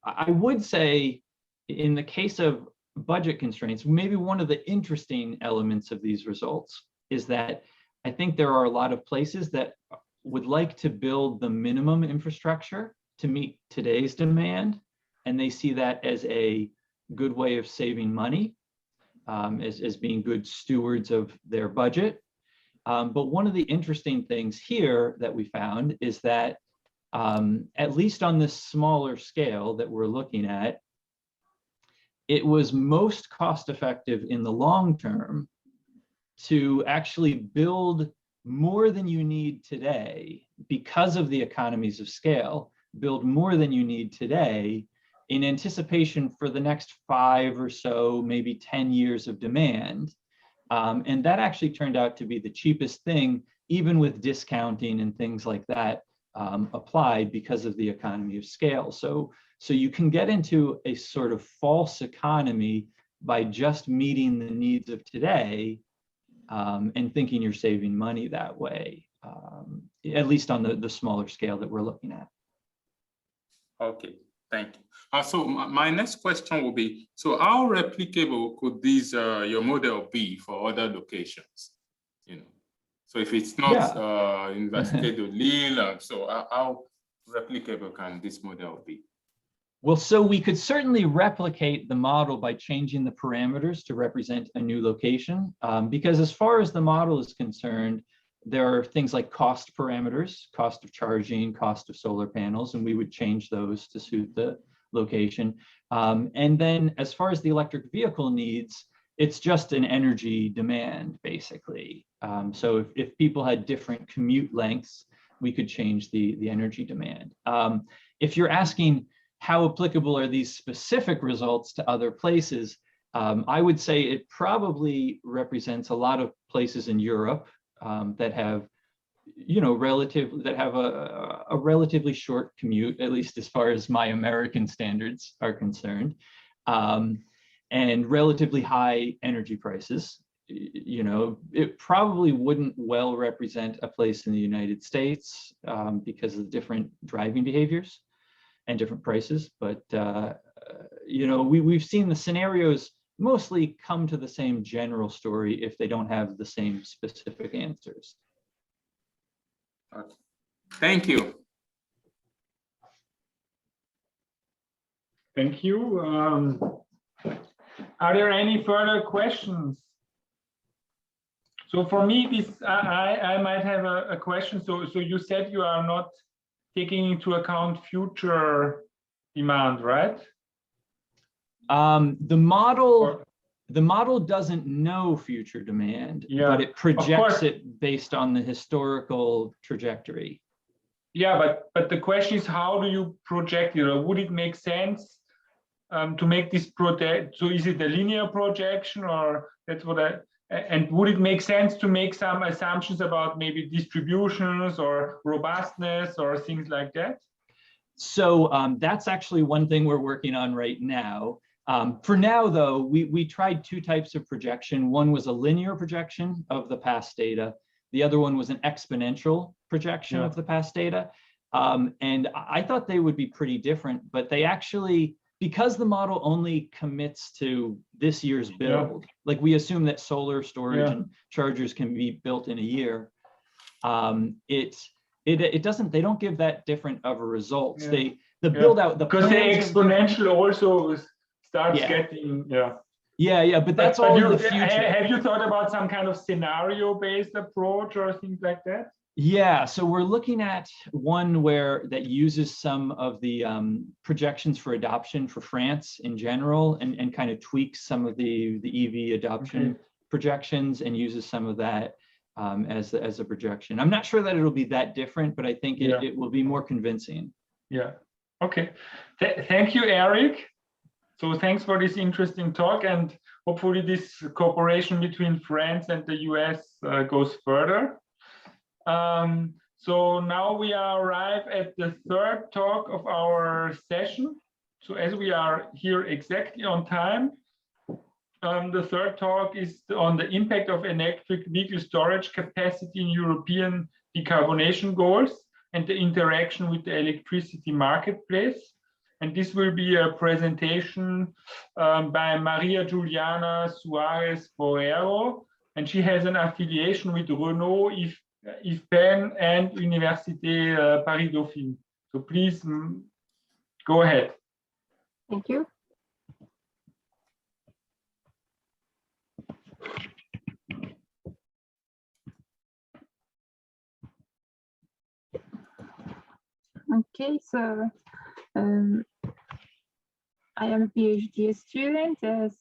I would say in the case of budget constraints, maybe one of the interesting elements of these results is that I think there are a lot of places that would like to build the minimum infrastructure to meet today's demand, and they see that as a good way of saving money, as being good stewards of their budget. But one of the interesting things here that we found is that at least on this smaller scale that we're looking at, it was most cost effective in the long term to actually build more than you need today because of the economies of scale, build more than you need today in anticipation for the next 5 or so, maybe 10 years of demand. And that actually turned out to be the cheapest thing, even with discounting and things like that applied because of the economy of scale. So you can get into a sort of false economy by just meeting the needs of today and thinking you're saving money that way, at least on the smaller scale that we're looking at. Okay, thank you. So my next question will be, so how replicable could this your model be for other locations? You know, so if it's not Université de Lille, so how replicable can this model be? Well, so we could certainly replicate the model by changing the parameters to represent a new location, because as far as the model is concerned, there are things like cost parameters, cost of charging, cost of solar panels, and we would change those to suit the location. And then as far as the electric vehicle needs, it's just an energy demand, basically. So if people had different commute lengths, we could change the energy demand. If you're asking, how applicable are these specific results to other places? I would say it probably represents a lot of places in Europe that have, you know, a relatively short commute, at least as far as my American standards are concerned, and relatively high energy prices. You know, it probably wouldn't well represent a place in the United States because of different driving behaviors and different prices, but you know, we've seen the scenarios mostly come to the same general story if they don't have the same specific answers. Okay. Thank you. Thank you. Are there any further questions? So for me, I might have a question. So you said you are not taking into account future demand, right? The model doesn't know future demand, but it projects it based on the historical trajectory. Yeah, but the question is, how do you project it? Or would it make sense to make this project? So is it a linear projection, or that's what and would it make sense to make some assumptions about maybe distributions or robustness or things like that? So that's actually one thing we're working on right now. For now, though, we tried 2 types of projection. One was a linear projection of the past data. The other one was an exponential projection of the past data. And I thought they would be pretty different, but they actually, because the model only commits to this year's build, like we assume that solar storage and chargers can be built in a year, it doesn't, they don't give that different of a result. The build out, because the exponential also starts getting, but that's all in the future. Have you thought about some kind of scenario-based approach or things like that? Yeah, so we're looking at one that uses some of the projections for adoption for France in general, and kind of tweaks some of the EV adoption projections and uses some of that as a projection. I'm not sure that it'll be that different, but I think it will be more convincing. Yeah. Okay. Thank you, Eric. So thanks for this interesting talk, and hopefully this cooperation between France and the US goes further. So now we arrive at the 3rd talk of our session. So as we are here exactly on time, the 3rd talk is on the impact of electric vehicle storage capacity in European decarbonation goals and the interaction with the electricity marketplace. And this will be a presentation by Maria Juliana Suarez Forero, and she has an affiliation with Renault, IFPEN, and Université Paris Dauphine. So please go ahead. Thank you. Okay, so I am a PhD student, as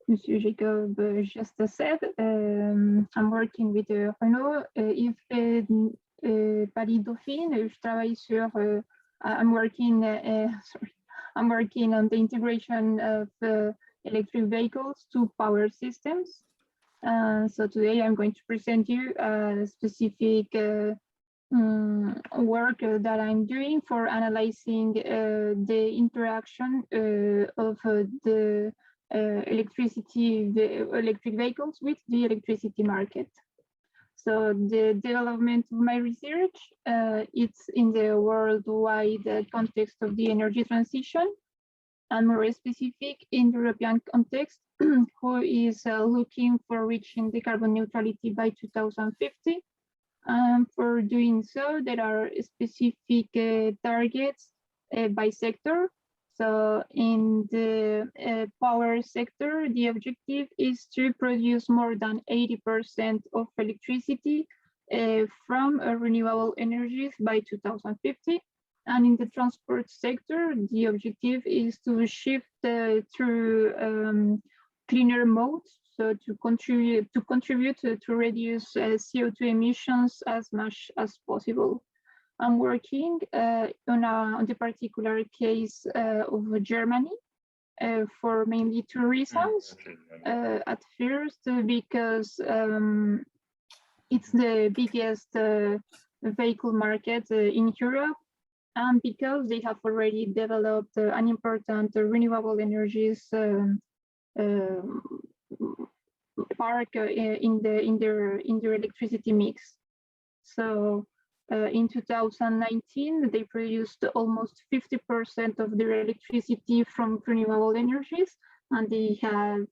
Monsieur Jakob just said. I'm working with Renault, IFPEN, Paris Dauphine. Je travaille sur. I'm working on the integration of electric vehicles to power systems. So today I'm going to present you a specific work that I'm doing for analyzing the interaction of the electric vehicles with the electricity market. So the development of my research, it's in the worldwide context of the energy transition, and more specific in the European context, who is looking for reaching the carbon neutrality by 2050. For doing so, there are specific targets by sector. So in the power sector, the objective is to produce more than 80% of electricity from renewable energies by 2050. And in the transport sector, the objective is to shift through cleaner modes, so to contribute to reduce CO2 emissions as much as possible. I'm working on the particular case of Germany for mainly two reasons. At first, because it's the biggest vehicle market in Europe, and because they have already developed an important renewable energies park in their electricity mix. So in 2019, they produced almost 50% of their electricity from renewable energies, and they have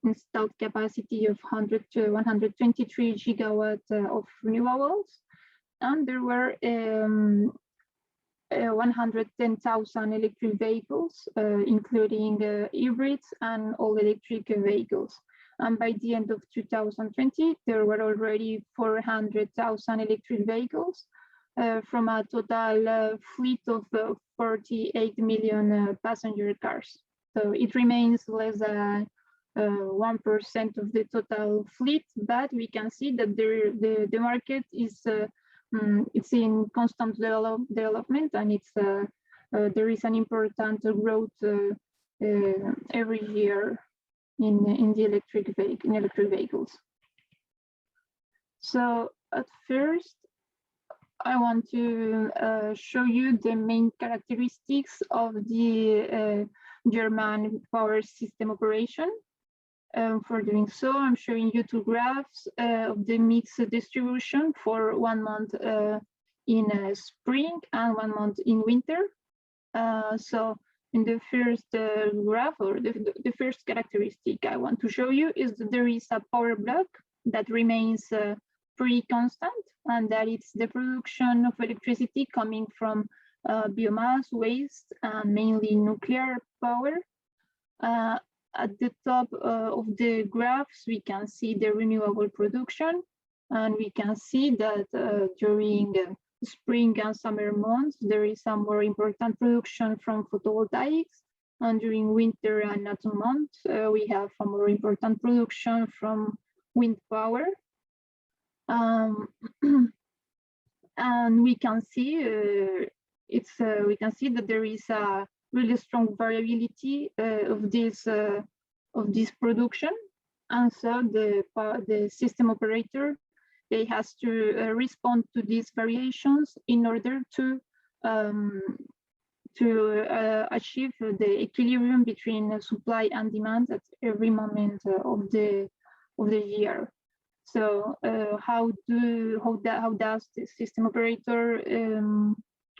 installed capacity of 100 to 123 gigawatts of renewables, and there were 110,000 electric vehicles, including hybrids and all electric vehicles. And by the end of 2020, there were already 400,000 electric vehicles from a total fleet of 48 million passenger cars. So it remains less than 1% of the total fleet, but we can see that the market is it's in constant development, and it's there is an important growth every year in the electric vehicles. So at first, I want to show you the main characteristics of the German power system operation. For doing so, I'm showing you two graphs of the mixed distribution for 1 month in spring and 1 month in winter. So in the first graph, or the first characteristic I want to show you, is that there is a power block that remains pretty constant, and that it's the production of electricity coming from biomass, waste, and mainly nuclear power. At the top of the graphs, we can see the renewable production, and we can see that during spring and summer months, there is a more important production from photovoltaics, and during winter and autumn months, we have a more important production from wind power. And we can see that there is a really strong variability of this production, and so the system operator, they has to respond to these variations in order to achieve the equilibrium between supply and demand at every moment of the year. So how does the system operator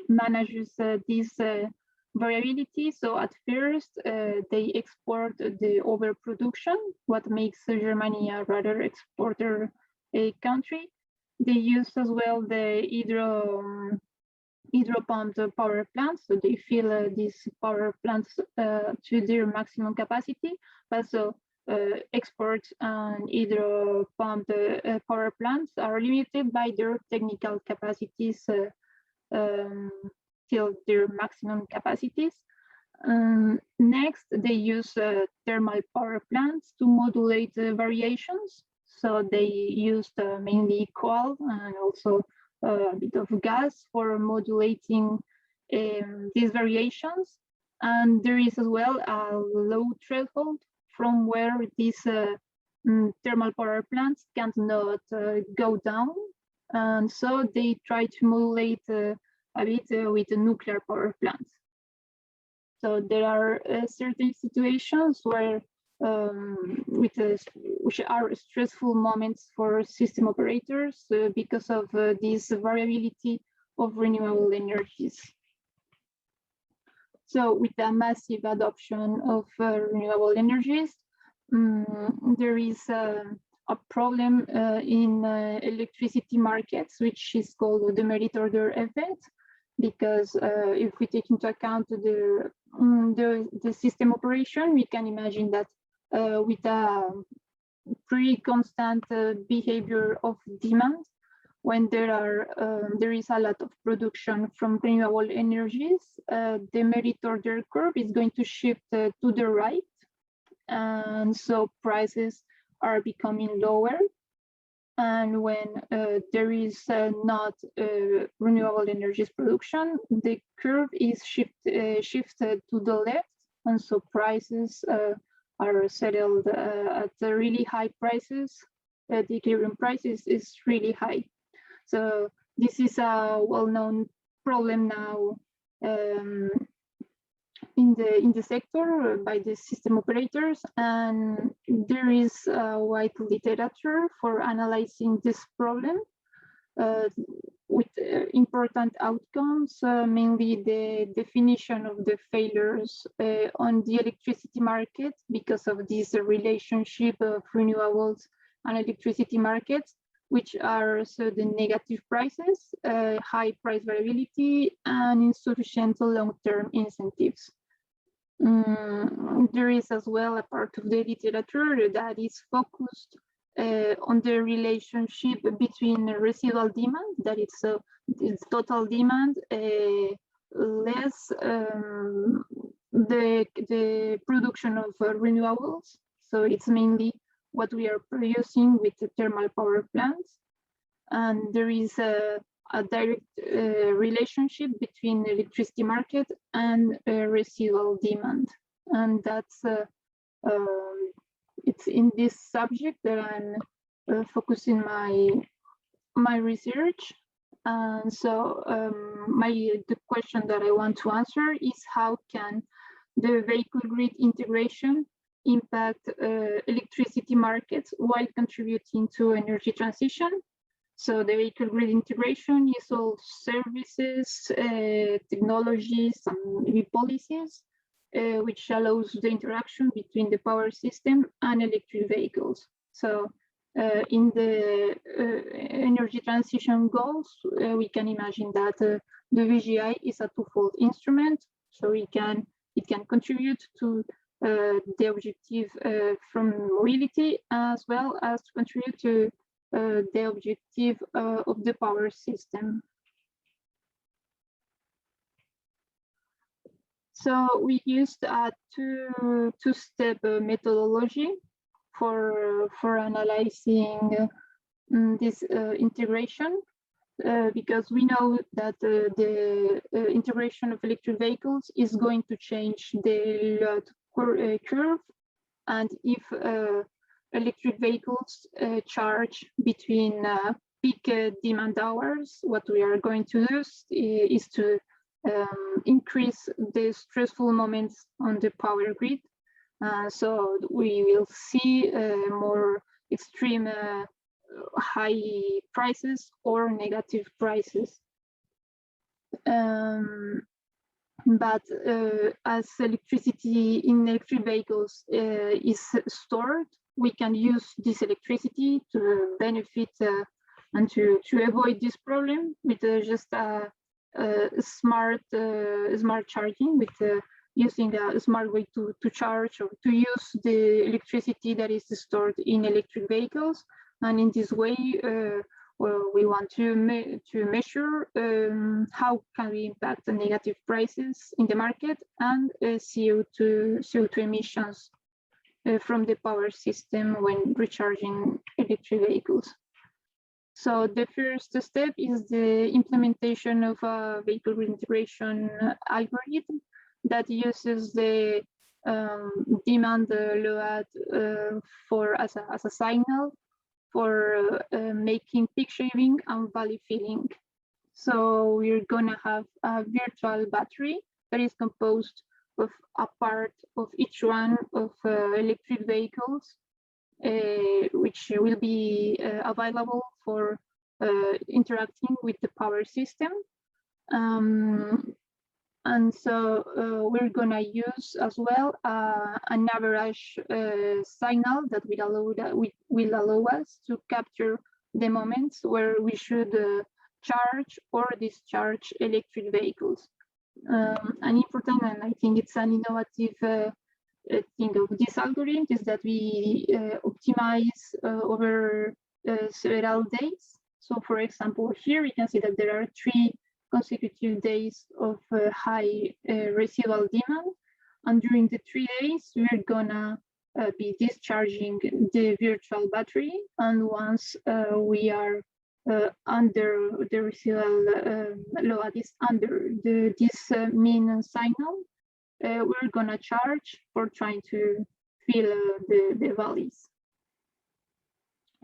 manages this variability. So at first, they export the overproduction, what makes Germany a rather exporter country. They use as well the hydro-pumped power plants, so they fill these power plants to their maximum capacity, but so exports and hydro-pumped power plants are limited by their technical capacities till their maximum capacities. Next, they use thermal power plants to modulate variations. So they used mainly coal and also a bit of gas for modulating these variations. And there is as well a low threshold from where these thermal power plants cannot go down. And so they try to modulate a bit with the nuclear power plants. So there are certain situations where which are stressful moments for system operators because of this variability of renewable energies. So with the massive adoption of renewable energies, there is a problem in electricity markets, which is called the merit order effect. Because if we take into account the system operation, we can imagine that with a pretty constant behavior of demand, when there is a lot of production from renewable energies, the merit order curve is going to shift to the right, and so prices are becoming lower. And when there is not renewable energies production, the curve is shifted to the left, and so prices are settled at really high prices. The equilibrium prices is really high. So this is a well-known problem now in the sector by the system operators, and there is a wide literature for analyzing this problem with important outcomes, mainly the definition of the failures on the electricity market because of this relationship of renewables and electricity markets, which are so the negative prices, high price variability, and insufficient long-term incentives. There is as well a part of the literature that is focused on the relationship between residual demand, that it's total demand, less the production of renewables. So it's mainly what we are producing with the thermal power plants. And there is a direct relationship between the electricity market and residual demand. And that's, it's in this subject that I'm focusing my research. And so the question that I want to answer is, how can the vehicle grid integration impact electricity markets while contributing to energy transition? So the vehicle grid integration is all services, technologies, and policies, which allows the interaction between the power system and electric vehicles. So in the energy transition goals, we can imagine that the VGI is a twofold instrument. So it can contribute to the objective from mobility, as well as to contribute to the objective of the power system. So we used a two-step methodology for analyzing this integration, because we know that the integration of electric vehicles is going to change the load curve, and if electric vehicles charge between peak demand hours, what we are going to do is to increase the stressful moments on the power grid. So we will see more extreme high prices or negative prices. But as electricity in electric vehicles is stored, we can use this electricity to benefit and to avoid this problem with just smart charging, with using a smart way to charge or to use the electricity that is stored in electric vehicles. And in this way, well, we want to measure how can we impact the negative prices in the market and CO2 emissions from the power system when recharging electric vehicles. So the first step is the implementation of a vehicle integration algorithm that uses the demand load as a signal for making peak shaving and valley filling. So we're gonna have a virtual battery that is composed of a part of each one of electric vehicles, which will be available for interacting with the power system. And so we're gonna use as well an average signal that will allow us to capture the moments where we should charge or discharge electric vehicles. An important, and I think it's an innovative thing of this algorithm, is that we optimize over several days. So for example, here you can see that there are 3 consecutive days of high residual demand, and during the 3 days we're gonna be discharging the virtual battery, and once we are under the residual load is under this mean signal, we're gonna charge for trying to fill the valleys.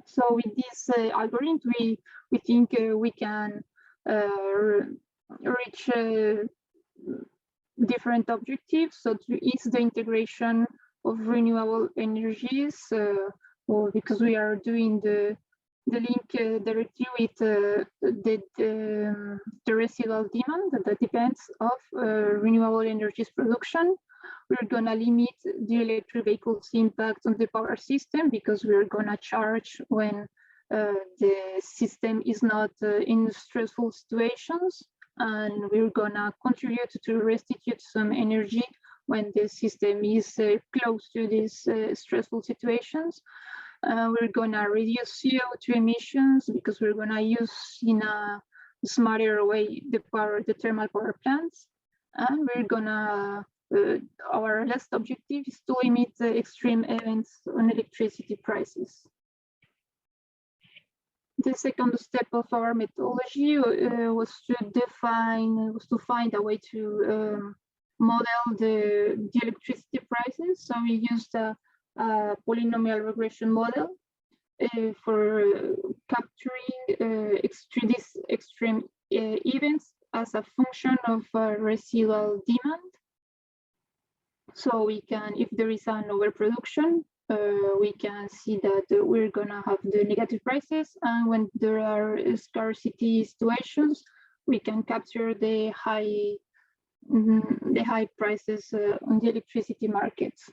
So with this algorithm, we think we can reach different objectives. So to ease the integration of renewable energies, or because we are doing the link directly with the residual demand that depends of renewable energies production. We're gonna limit the electric vehicles' impact on the power system, because we're gonna charge when the system is not in stressful situations, and we're gonna contribute to restitute some energy when the system is close to these stressful situations. We're gonna reduce CO2 emissions, because we're gonna use in a smarter way the thermal power plants, and we're gonna our last objective is to limit the extreme events on electricity prices. The second step of our methodology was to find a way to model the electricity prices. So we used a polynomial regression model for capturing these extreme events as a function of residual demand. So we can, if there is an overproduction, we can see that we're gonna have the negative prices, and when there are scarcity situations, we can capture the high prices on the electricity markets.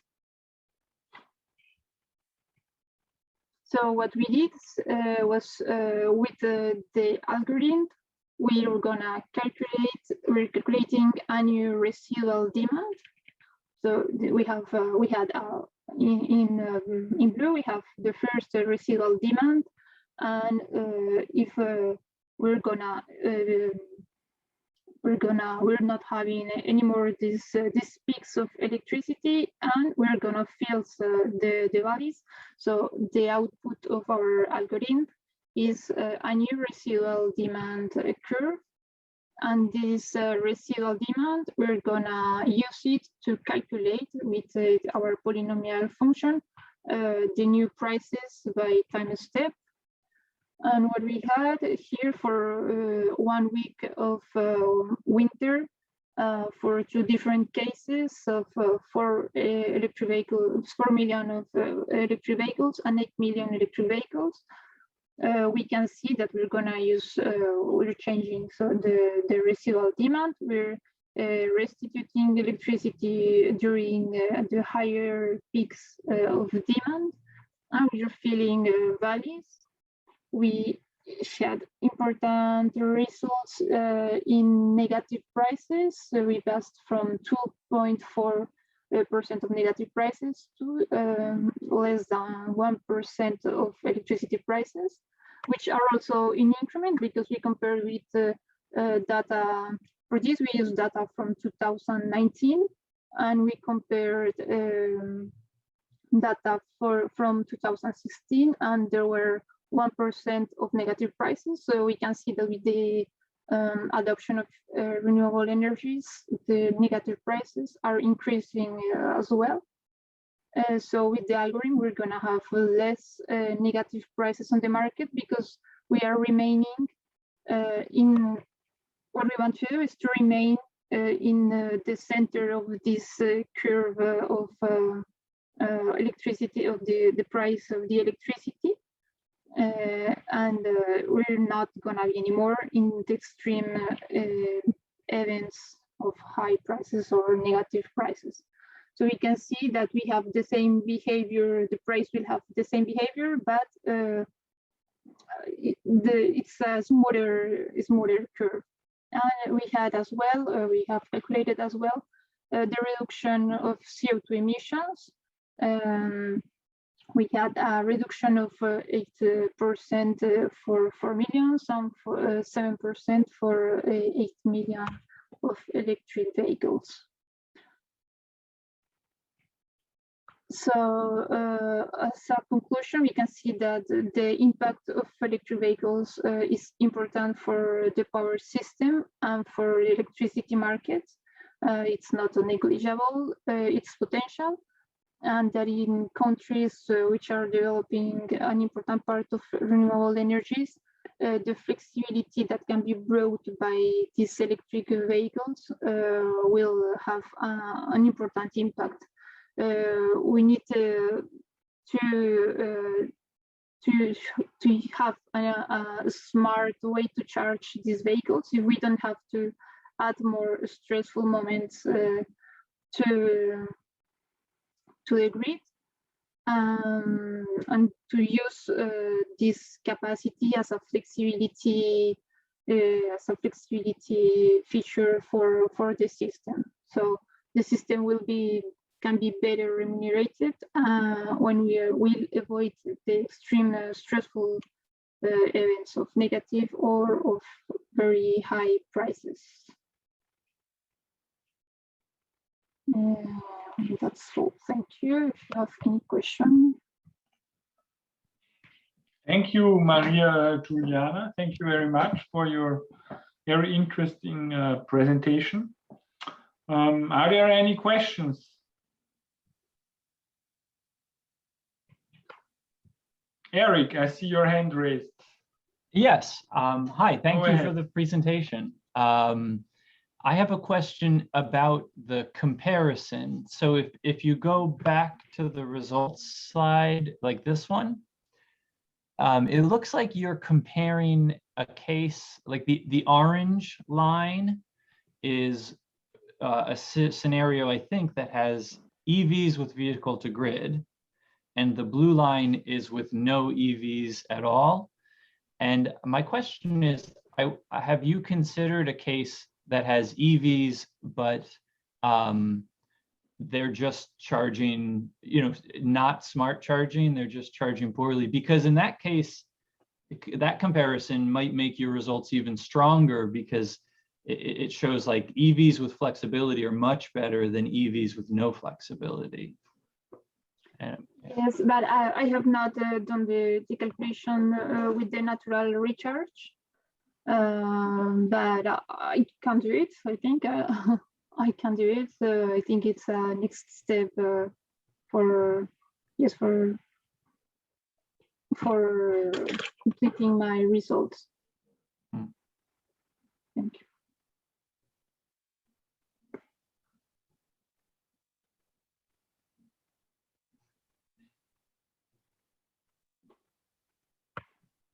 So what we did was with the algorithm, we're calculating annual residual demand. So we had in blue we have the first residual demand, and if we're not having anymore these peaks of electricity, and we're gonna fill the valleys. So the output of our algorithm is a new residual demand curve. And this residual demand, we're gonna use it to calculate with our polynomial function the new prices by time step. And what we had here for 1 week of winter, for 2 different cases of 4 electric vehicles, 4 million of electric vehicles and 8 million electric vehicles. We can see that we're gonna use, we're changing so the residual demand. We're restituting electricity during the higher peaks of demand, and we are feeling valleys. We had important results in negative prices. So we passed from 2.4% of negative prices to less than 1% of electricity prices, which are also in increment because we compare with data. For this, we use data from 2019, and we compared data from 2016, and there were 1% of negative prices. So we can see that with the adoption of renewable energies, the negative prices are increasing as well. So with the algorithm, we're going to have less negative prices on the market because we are remaining in what we want to do is to remain in the center of this curve of electricity, of the price of the electricity. And we're not gonna be anymore in the extreme events of high prices or negative prices. So we can see that we have the same behavior, the price will have the same behavior, but it's a smoother curve. And we had as well, we have calculated as well, the reduction of CO2 emissions. We had a reduction of 8% for 4 million, some for 7% for 8 million of electric vehicles. So as a conclusion, we can see that the impact of electric vehicles is important for the power system and for the electricity market. It's not negligible, its potential, and that in countries which are developing an important part of renewable energies, the flexibility that can be brought by these electric vehicles will have an important impact. We need to have a smart way to charge these vehicles if we don't have to add more stressful moments to the grid, and to use this capacity as a flexibility feature for the system. So the system can be better remunerated when we will avoid the extreme stressful events of negative or of very high prices. That's all. Thank you. If you have any question. Thank you, Maria Juliana. Thank you very much for your very interesting presentation. Are there any questions? Eric, I see your hand raised. Yes. Hi, thank you for the presentation. I have a question about the comparison. So if you go back to the results slide, like this one, it looks like you're comparing a case, like the orange line is a scenario, I think, that has EVs with vehicle to grid, and the blue line is with no EVs at all. And my question is, have you considered a case that has EVs, but they're just charging, not smart charging, they're just charging poorly? Because in that case, that comparison might make your results even stronger, because it shows like EVs with flexibility are much better than EVs with no flexibility. Yes, but I have not done the calculation with the natural recharge. But I can do it. I think I can do it. I think it's a next step for completing my results. Thank you.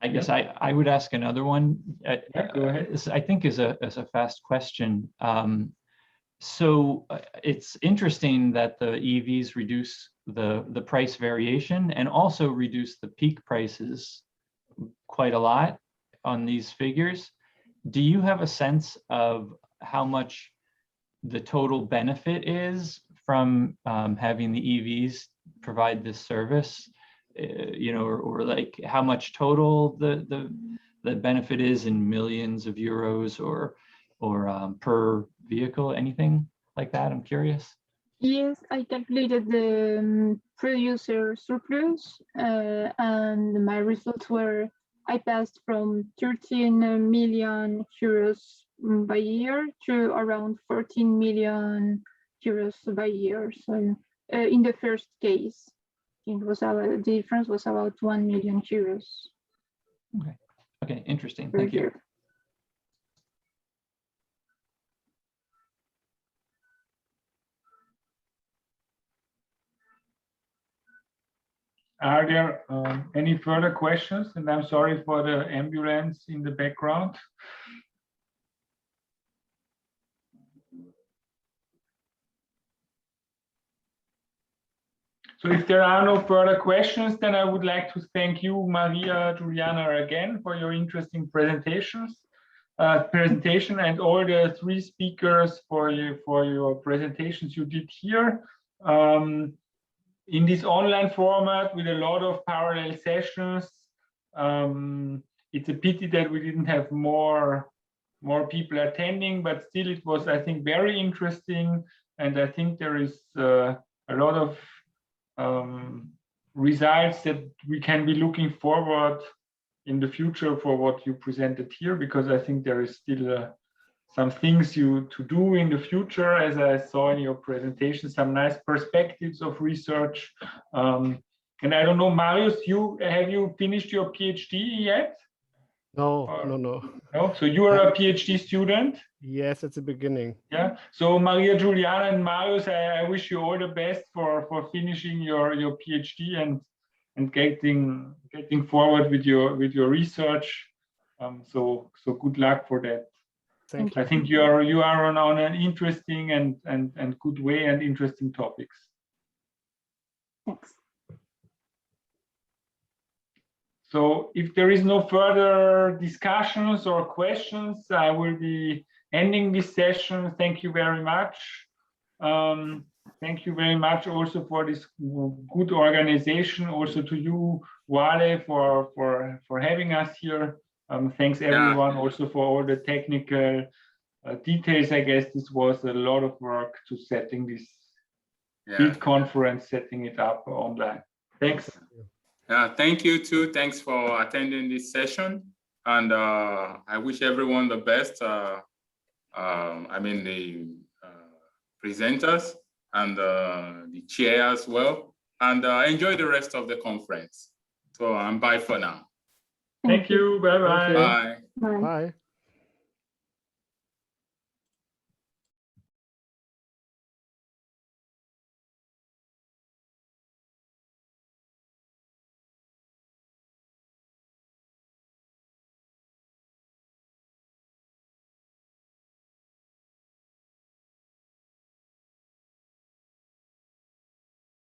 I guess I would ask another one. Go ahead. I think is a fast question. So it's interesting that the EVs reduce the price variation and also reduce the peak prices quite a lot on these figures. Do you have a sense of how much the total benefit is from having the EVs provide this service? You know, or like how much total the benefit is in millions of euros or per vehicle, anything like that? I'm curious. Yes, I calculated the producer surplus, and my results were I passed from 13 million euros by year to around 14 million euros by year. So in the first case, it was the difference was about 1 million euros. Okay. Okay, interesting. per Thank you. year. Are there any further questions? And I'm sorry for the ambulance in the background. So if there are no further questions, then I would like to thank you, Maria, Juliana, again for your interesting presentation, and all the three speakers for your presentations you did here. In this online format with a lot of parallel sessions, it's a pity that we didn't have more people attending, but still it was, I think, very interesting. And I think there is a lot of results that we can be looking forward in the future for what you presented here, because I think there is still some things to do in the future, as I saw in your presentation, some nice perspectives of research. And I don't know, Marius, have you finished your PhD yet? No. No? So you are a PhD student? Yes, it's the beginning. Yeah. So Maria, Juliana, and Marius, I wish you all the best for finishing your PhD and getting forward with your research. So good luck for that. Thank you. I think you are on an interesting and good way and interesting topics. Thanks. So if there is no further discussions or questions, I will be ending this session. Thank you very much. Thank you very much also for this good organization. Also to you, Wale, for having us here. Thanks everyone also for all the technical details. I guess this was a lot of work to setting this big conference, setting it up online. Thanks. Thank you too. Thanks for attending this session. And I wish everyone the best. I mean, the presenters and the chair as well. And enjoy the rest of the conference. So bye for now. Thank you. Bye-bye. Bye. Bye. Bye.